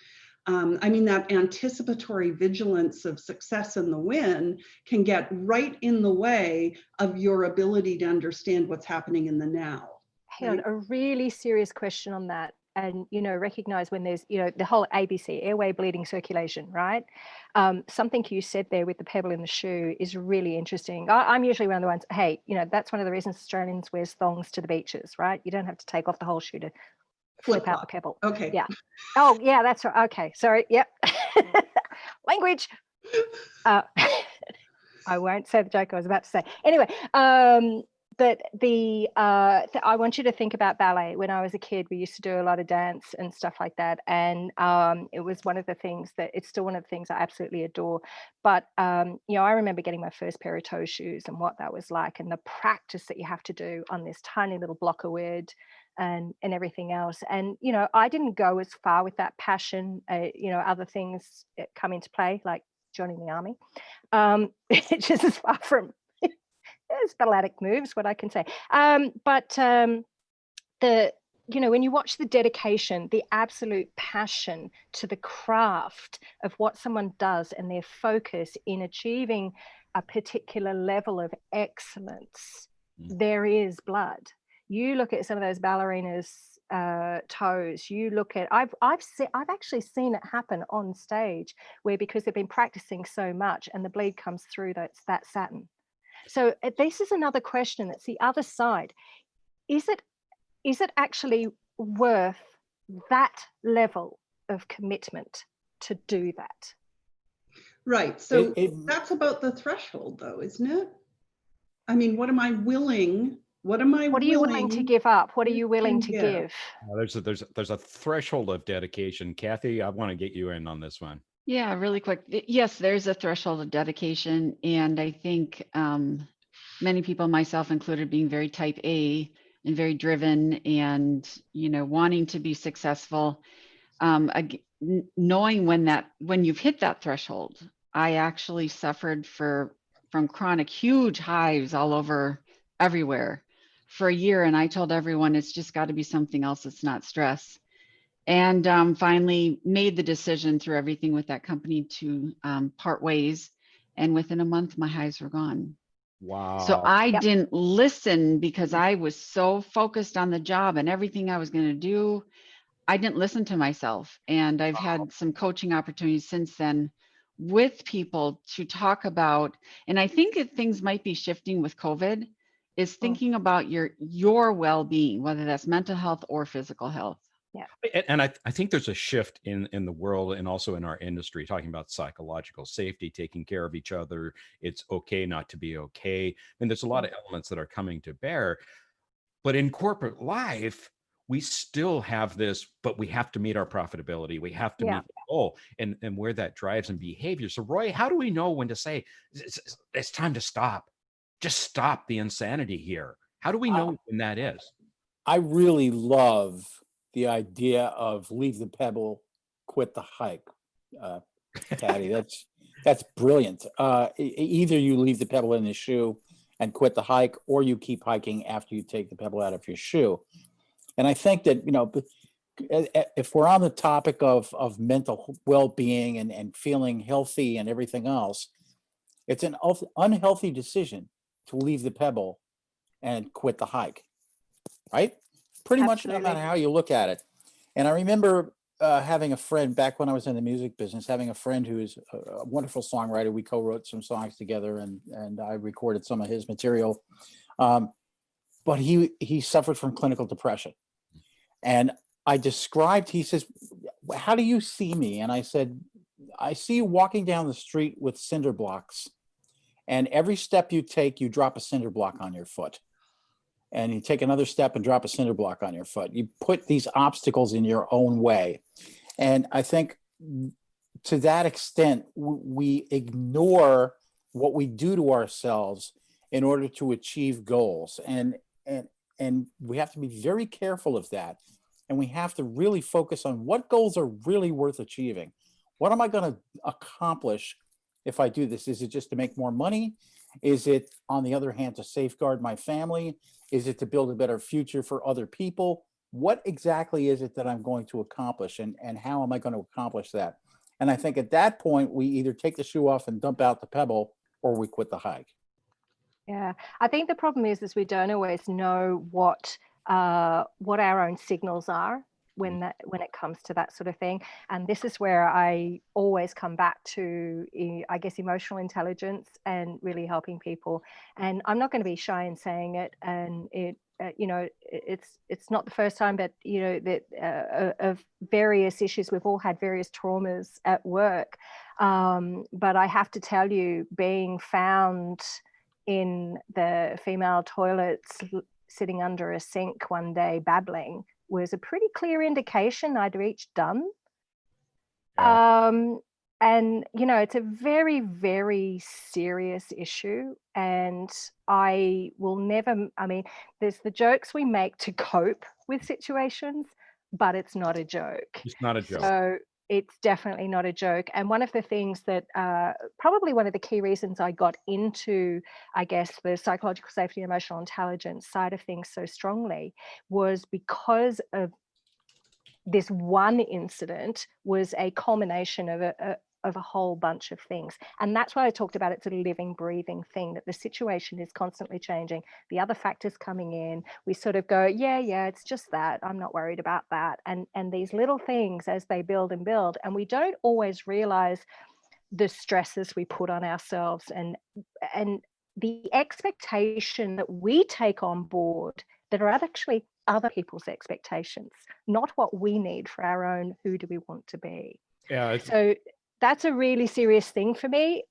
[SPEAKER 2] I mean, that anticipatory vigilance of success and the win can get right in the way of your ability to understand what's happening in the now.
[SPEAKER 4] Hang on, a really serious question on that. And, you know, recognize when there's, you know, the whole ABC, airway, bleeding, circulation, right? Something you said there with the pebble in the shoe is really interesting. I'm usually one of the ones, hey, you know, that's one of the reasons Australians wear thongs to the beaches, right? You don't have to take off the whole shoe to flip out the pebble.
[SPEAKER 2] Okay.
[SPEAKER 4] Yeah. Oh, yeah, that's right. Okay. Sorry. Yep. Language. I won't say the joke I was about to say. Anyway, but I want you to think about ballet. When I was a kid, we used to do a lot of dance and stuff like that. And it was one of the things that it's still one of the things I absolutely adore. But, you know, I remember getting my first pair of toe shoes and what that was like, and the practice that you have to do on this tiny little block of wood and everything else. And, you know, I didn't go as far with that passion. You know, other things come into play, like joining the army. It's just as far from balletic moves, what I can say. You know, when you watch the dedication, the absolute passion to the craft of what someone does and their focus in achieving a particular level of excellence, there is blood. You look at some of those ballerinas' toes. You look at I've actually seen it happen on stage, where because they've been practicing so much and the bleed comes through that satin. So this is another question. That's the other side. Is it actually worth that level of commitment to do that?
[SPEAKER 2] Right. So that's about the threshold, though, isn't it? I mean, what am I willing? What are you
[SPEAKER 4] willing to give up? What are you willing to give?
[SPEAKER 5] There's a threshold of dedication. Kathy, I want to get you in on this one.
[SPEAKER 6] Yeah, really quick. Yes, there's a threshold of dedication. And I think many people, myself included, being very type A and very driven and, you know, wanting to be successful, knowing when you've hit that threshold. I actually suffered from chronic huge hives all over everywhere for a year. And I told everyone it's just got to be something else. It's not stress. And finally made the decision through everything with that company to part ways. And within a month, my hives were gone.
[SPEAKER 5] Wow.
[SPEAKER 6] So I didn't listen because I was so focused on the job and everything I was going to do. I didn't listen to myself. And I've had some coaching opportunities since then with people to talk about, and I think that things might be shifting with COVID, is thinking about your well-being, whether that's mental health or physical health.
[SPEAKER 5] And I think there's a shift in the world and also in our industry, talking about psychological safety, taking care of each other. It's okay not to be okay. And there's a lot of elements that are coming to bear. But in corporate life, we still have this, but we have to meet our profitability. We have to meet the goal, and where that drives in behavior. So Roy, how do we know when to say it's time to stop? Just stop the insanity here. How do we know when that is?
[SPEAKER 1] I really love the idea of leave the pebble, quit the hike. Patty, that's brilliant. Either you leave the pebble in the shoe and quit the hike, or you keep hiking after you take the pebble out of your shoe. And I think that, if we're on the topic of mental well-being and feeling healthy and everything else, it's an unhealthy decision to leave the pebble and quit the hike, right? Pretty much no matter how you look at it. And I remember having a friend back when I was in the music business, having a friend who is a wonderful songwriter. We co-wrote some songs together, and I recorded some of his material. But he suffered from clinical depression. And I described, he says, how do you see me? And I said, I see you walking down the street with cinder blocks. And every step you take, you drop a cinder block on your foot. And you take another step and drop a cinder block on your foot. You put these obstacles in your own way. And I think to that extent, we ignore what we do to ourselves in order to achieve goals. And we have to be very careful of that. And we have to really focus on what goals are really worth achieving. What am I going to accomplish if I do this? Is it just to make more money? Is it, on the other hand, to safeguard my family? Is it to build a better future for other people? What exactly is it that I'm going to accomplish, and how am I going to accomplish that? And I think at that point, we either take the shoe off and dump out the pebble, or we quit the hike.
[SPEAKER 4] Yeah, I think the problem is we don't always know what our own signals are when it comes to that sort of thing. And this is where I always come back to, I guess, emotional intelligence and really helping people. And I'm not going to be shy in saying it. And it's not the first time, but that of various issues, we've all had various traumas at work. But I have to tell you, being found in the female toilets sitting under a sink one day babbling was a pretty clear indication I'd reached done. And it's a very, very serious issue, and I will never, there's the jokes we make to cope with situations, but it's not a joke.
[SPEAKER 5] It's not a joke.
[SPEAKER 4] So it's definitely not a joke. And one of the things that probably one of the key reasons I got into, I guess, the psychological safety and emotional intelligence side of things so strongly was because of this one incident was a culmination of a whole bunch of things. And that's why I talked about it's a living, breathing thing, that the situation is constantly changing. The other factors coming in, we sort of go, yeah, it's just that. I'm not worried about that. And these little things as they build and build, and we don't always realize the stresses we put on ourselves and the expectation that we take on board that are actually other people's expectations, not what we need for our own who do we want to be.
[SPEAKER 5] Yeah.
[SPEAKER 4] So that's a really serious thing for me.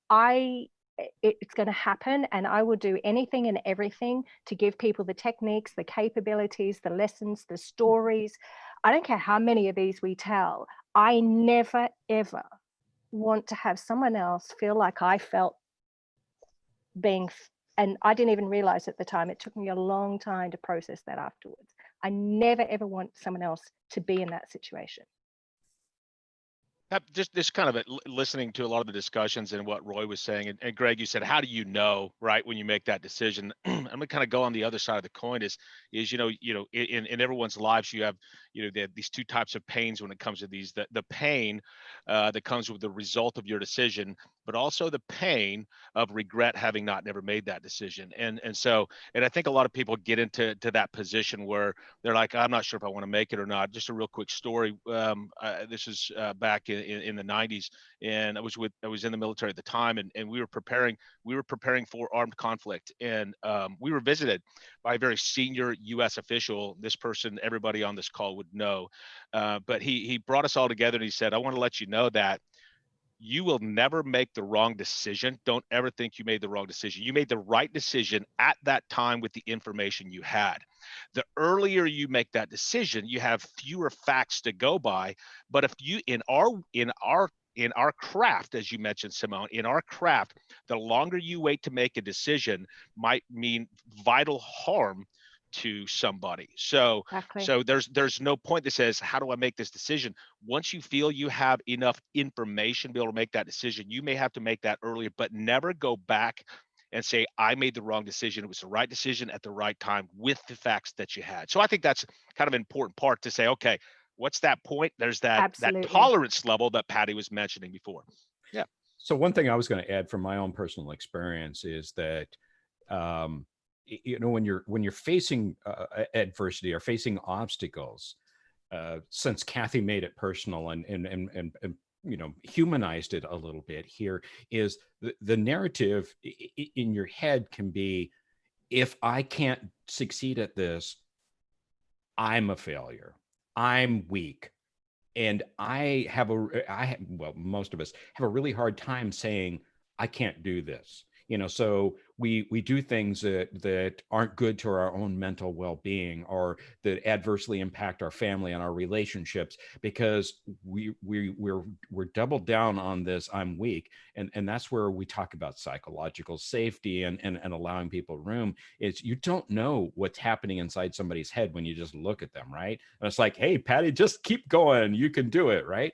[SPEAKER 4] It's going to happen, and I will do anything and everything to give people the techniques, the capabilities, the lessons, the stories. I don't care how many of these we tell. I never, ever want to have someone else feel like I felt and I didn't even realize at the time. It took me a long time to process that afterwards. I never, ever want someone else to be in that situation.
[SPEAKER 3] Just kind of listening to a lot of the discussions and what Roy was saying, and Greg, you said, how do you know, right, when you make that decision? I'm gonna kind of go on the other side of the coin is in everyone's lives, you have these two types of pains when it comes to these. The pain that comes with the result of your decision, but also the pain of regret having not never made that decision. And I think a lot of people get into that position where they're like, I'm not sure if I want to make it or not. Just a real quick story. This is back in the 90s, and I was in the military at the time, and we were preparing for armed conflict, and we were visited by a very senior U.S. official. This person, everybody on this call would know, but he brought us all together and he said, I want to let you know that you will never make the wrong decision. Don't ever think you made the wrong decision. You made the right decision at that time with the information you had. The earlier you make that decision, you have fewer facts to go by. But if you in our craft, as you mentioned, Simone, in our craft, the longer you wait to make a decision might mean vital harm to somebody.
[SPEAKER 4] Exactly.
[SPEAKER 3] So there's no point that says, how do I make this decision? Once you feel you have enough information to be able to make that decision, you may have to make that earlier, but never go back and say, I made the wrong decision. It was the right decision at the right time with the facts that you had. So I think that's kind of an important part to say, okay, what's that point? There's that
[SPEAKER 4] Absolutely.
[SPEAKER 3] tolerance level that Patty was mentioning before. Yeah.
[SPEAKER 5] So one thing I was going to add from my own personal experience is that, when you're facing adversity or facing obstacles, since Kathy made it personal and humanized it a little bit here, is the narrative in your head can be, if I can't succeed at this, I'm a failure, I'm weak. And most of us have a really hard time saying, I can't do this. So we do things that aren't good to our own mental well-being, or that adversely impact our family and our relationships, because we're doubled down on this, I'm weak. And that's where we talk about psychological safety and allowing people room. Is you don't know what's happening inside somebody's head when you just look at them, right? And it's like, hey, Patty, just keep going, you can do it, right?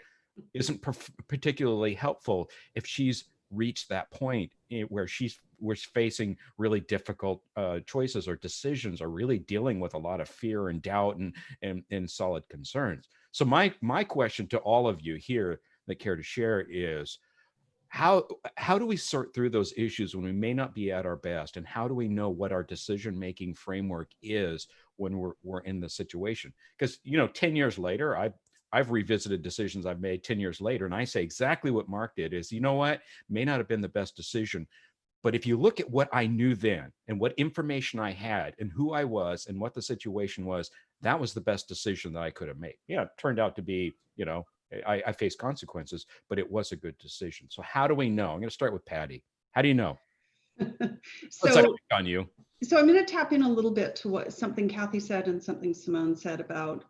[SPEAKER 5] Isn't particularly helpful if she's reached that point where we're facing really difficult choices or decisions, or really dealing with a lot of fear and doubt and solid concerns. So my question to all of you here that care to share is, how do we sort through those issues when we may not be at our best, and how do we know what our decision-making framework is when we're in the situation? Because 10 years later, I've revisited decisions I've made 10 years later, and I say exactly what Mark did is, you know what, may not have been the best decision, but if you look at what I knew then and what information I had and who I was and what the situation was, that was the best decision that I could have made. Yeah, it turned out to be, I faced consequences, but it was a good decision. So how do we know? I'm going to start with Patty. How do you know? What's that on you?
[SPEAKER 2] So I'm going to tap in a little bit to something Kathy said and something Simone said about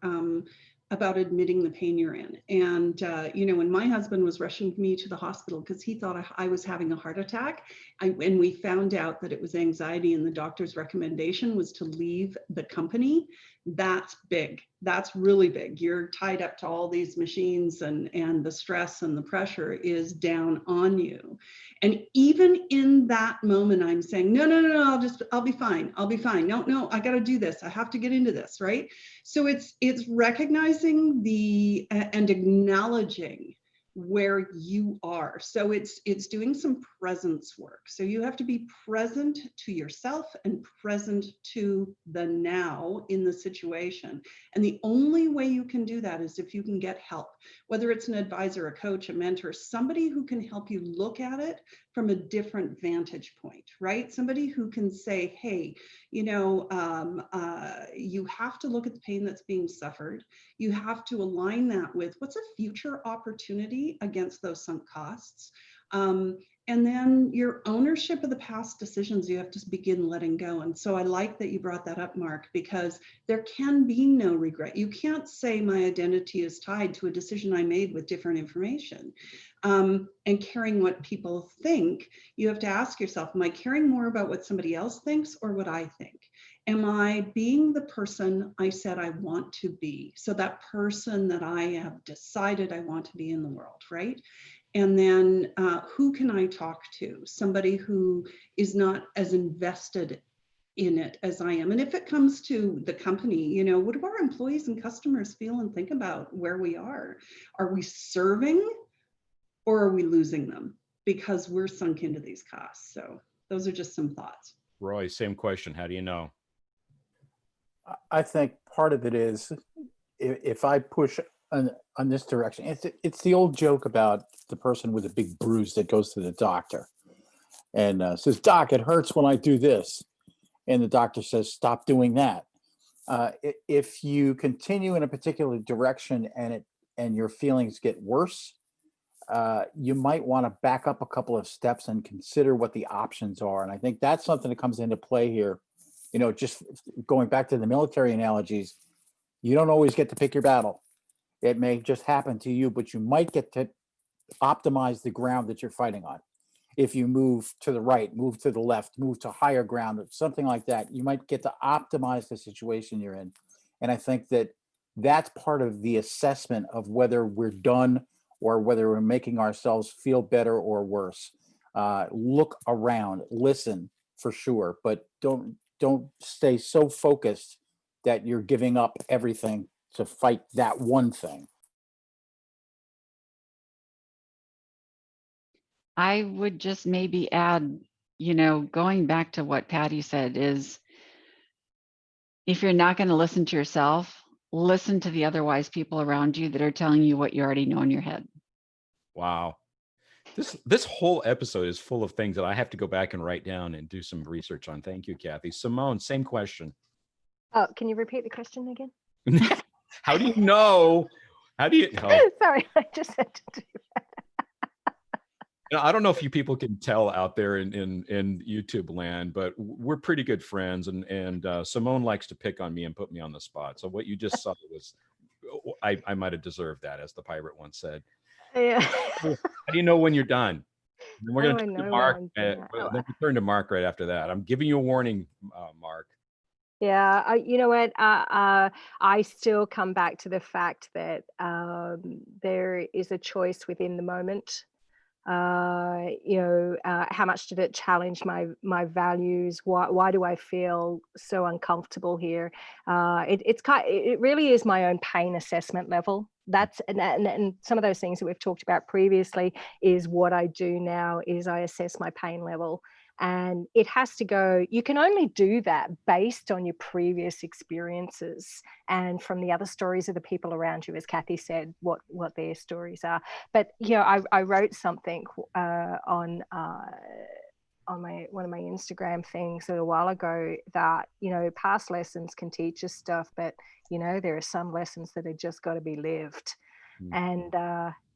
[SPEAKER 2] admitting the pain you're in. And, when my husband was rushing me to the hospital because he thought I was having a heart attack, and we found out that it was anxiety, and the doctor's recommendation was to leave the company, that's big. That's really big. You're tied up to all these machines, and the stress and the pressure is down on you. And even in that moment, I'm saying, no, I'll be fine. I'll be fine. No, I got to do this. I have to get into this, right? So it's recognizing and acknowledging where you are. So it's doing some presence work. So you have to be present to yourself and present to the now in the situation. And the only way you can do that is if you can get help, whether it's an advisor, a coach, a mentor, somebody who can help you look at it from a different vantage point, right? Somebody who can say, hey, you have to look at the pain that's being suffered. You have to align that with what's a future opportunity against those sunk costs. And then your ownership of the past decisions, you have to begin letting go. And so I like that you brought that up, Mark, because there can be no regret. You can't say my identity is tied to a decision I made with different information. And caring what people think, you have to ask yourself, am I caring more about what somebody else thinks or what I think? Am I being the person I said I want to be? So that person that I have decided I want to be in the world, right? And then who can I talk to? Somebody who is not as invested in it as I am. And if it comes to the company, what do our employees and customers feel and think about where we are? Are we serving or are we losing them? because we're sunk into these costs. So those are just some thoughts.
[SPEAKER 5] Roy, same question. How do you know?
[SPEAKER 1] I think part of it is if I push on this direction, it's the old joke about the person with a big bruise that goes to the doctor and says, "Doc, it hurts when I do this," and the doctor says, "Stop doing that." If you continue in a particular direction and your feelings get worse, you might want to back up a couple of steps and consider what the options are. And I think that's something that comes into play here. Just going back to the military analogies, you don't always get to pick your battle. It may just happen to you, but you might get to optimize the ground that you're fighting on. If you move to the right, move to the left, move to higher ground, or something like that, you might get to optimize the situation you're in. And I think that that's part of the assessment of whether we're done or whether we're making ourselves feel better or worse. Look around, listen for sure, but don't stay so focused that you're giving up everything to fight that one thing.
[SPEAKER 6] I would just maybe add, going back to what Patty said, is if you're not going to listen to yourself, listen to the other wise people around you that are telling you what you already know in your head.
[SPEAKER 5] Wow. This whole episode is full of things that I have to go back and write down and do some research on. Thank you, Kathy. Simone, same question.
[SPEAKER 4] Oh, can you repeat the question again?
[SPEAKER 5] How do you know?
[SPEAKER 4] Sorry, I just had to do that.
[SPEAKER 5] I don't know if you people can tell out there in YouTube land, but we're pretty good friends, and Simone likes to pick on me and put me on the spot. So what you just saw was, I might have deserved that, as the pirate once said.
[SPEAKER 4] Yeah.
[SPEAKER 5] How do you know when you're done? And then we're going to turn to Mark. Then we turn to Mark right after that. I'm giving you a warning, Mark.
[SPEAKER 4] Yeah, you know what? I still come back to the fact that there is a choice within the moment. How much did it challenge my values? Why do I feel so uncomfortable here? It really is my own pain assessment level. That's and some of those things that we've talked about previously is what I do now is I assess my pain level. And it has to go, you can only do that based on your previous experiences and from the other stories of the people around you, as Kathy said, what their stories are. But, I wrote something on one of my Instagram things a little while ago that, past lessons can teach us stuff, but, there are some lessons that have just got to be lived. And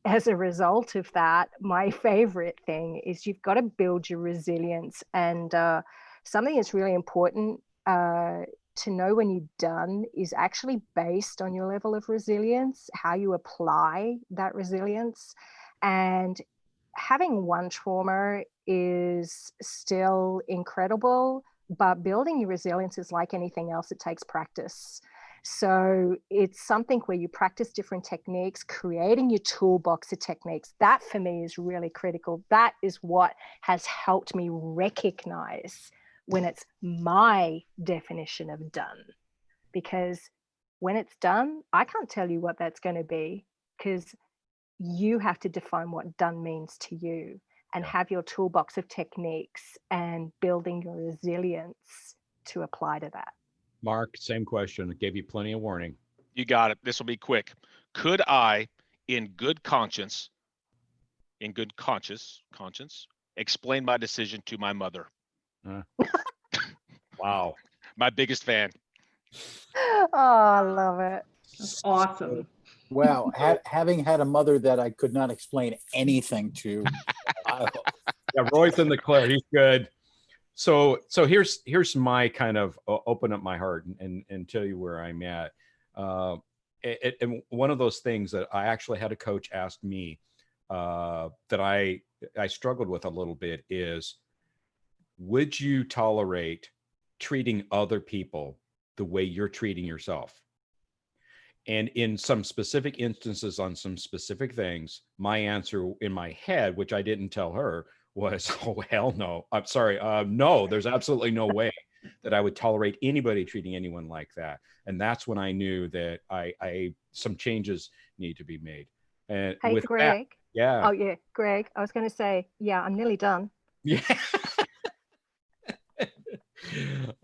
[SPEAKER 4] as a result of that, my favorite thing is you've got to build your resilience. And something that's really important to know when you're done is actually based on your level of resilience, how you apply that resilience. And having one trauma is still incredible, but building your resilience is like anything else, it takes practice. So it's something where you practice different techniques, creating your toolbox of techniques. That for me is really critical. That is what has helped me recognize when it's my definition of done. Because when it's done, I can't tell you what that's going to be, because you have to define what done means to you and have your toolbox of techniques and building your resilience to apply to that.
[SPEAKER 5] Mark, same question. I gave you plenty of warning.
[SPEAKER 3] You got it. This will be quick. Could I, in good conscience, explain my decision to my mother?
[SPEAKER 5] Wow.
[SPEAKER 3] My biggest fan.
[SPEAKER 4] Oh, I love it.
[SPEAKER 2] That's awesome.
[SPEAKER 1] Wow. Having had a mother that I could not explain anything to.
[SPEAKER 5] Yeah, Roy's in the clear. He's good. So here's my kind of open up my heart and tell you where I'm at. And one of those things that I actually had a coach ask me that I struggled with a little bit is, would you tolerate treating other people the way you're treating yourself? And in some specific instances on some specific things, my answer in my head, which I didn't tell her, was, oh, hell no. I'm sorry. No, there's absolutely no way that I would tolerate anybody treating anyone like that. And that's when I knew that some changes need to be made. And
[SPEAKER 4] hey,
[SPEAKER 5] with
[SPEAKER 4] Greg.
[SPEAKER 5] Yeah.
[SPEAKER 4] Oh yeah, Greg, I was going to say, yeah, I'm nearly done.
[SPEAKER 5] Yeah.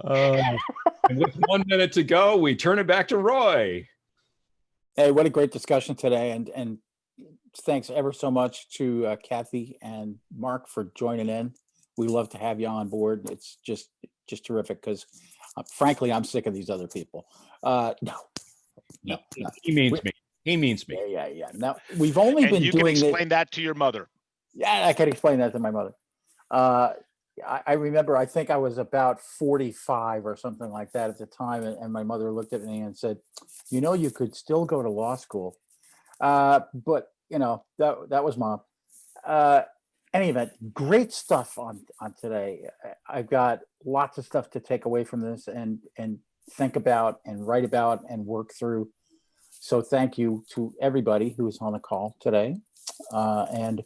[SPEAKER 5] And with 1 minute to go, we turn it back to Roy.
[SPEAKER 1] Hey, what a great discussion today, and thanks ever so much to Kathy and Mark for joining in. We love to have you on board. It's just terrific because, frankly, I'm sick of these other people. No.
[SPEAKER 5] He means me. He means me.
[SPEAKER 1] Yeah. Now we've only
[SPEAKER 3] And
[SPEAKER 1] been
[SPEAKER 3] you can
[SPEAKER 1] doing
[SPEAKER 3] explain that to your mother.
[SPEAKER 1] Yeah, I can explain that to my mother. I remember, I think I was about 45 or something like that at the time, and my mother looked at me and said, "You know, you could still go to law school." But that was mom. Any event, great stuff on today. I've got lots of stuff to take away from this and think about and write about and work through. So thank you to everybody who is on the call today, and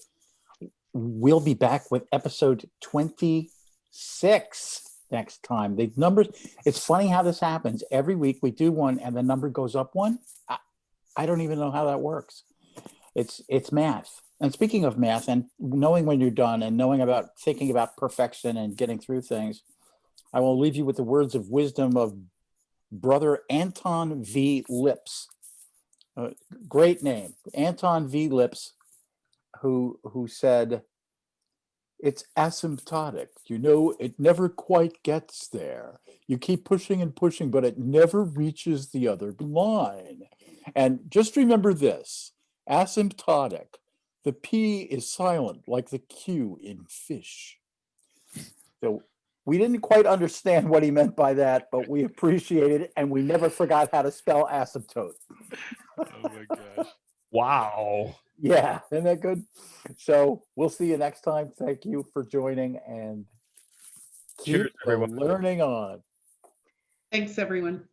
[SPEAKER 1] we'll be back with episode 26 next time. The numbers, it's funny how this happens. Every week we do one and the number goes up one. I don't even know how that works. It's math. And speaking of math and knowing when you're done and thinking about perfection and getting through things, I will leave you with the words of wisdom of Brother Anton V. Lips. Great name, Anton V. Lips, who said, "It's asymptotic. It never quite gets there. You keep pushing and pushing, but it never reaches the other line." And just remember this, asymptotic. The P is silent like the Q in fish. So we didn't quite understand what he meant by that, but we appreciated it, and we never forgot how to spell asymptote.
[SPEAKER 3] Oh my gosh.
[SPEAKER 5] Wow.
[SPEAKER 1] Yeah, isn't that good? So we'll see you next time. Thank you for joining, and keep
[SPEAKER 5] Cheers, everyone.
[SPEAKER 1] learning on.
[SPEAKER 2] Thanks, everyone.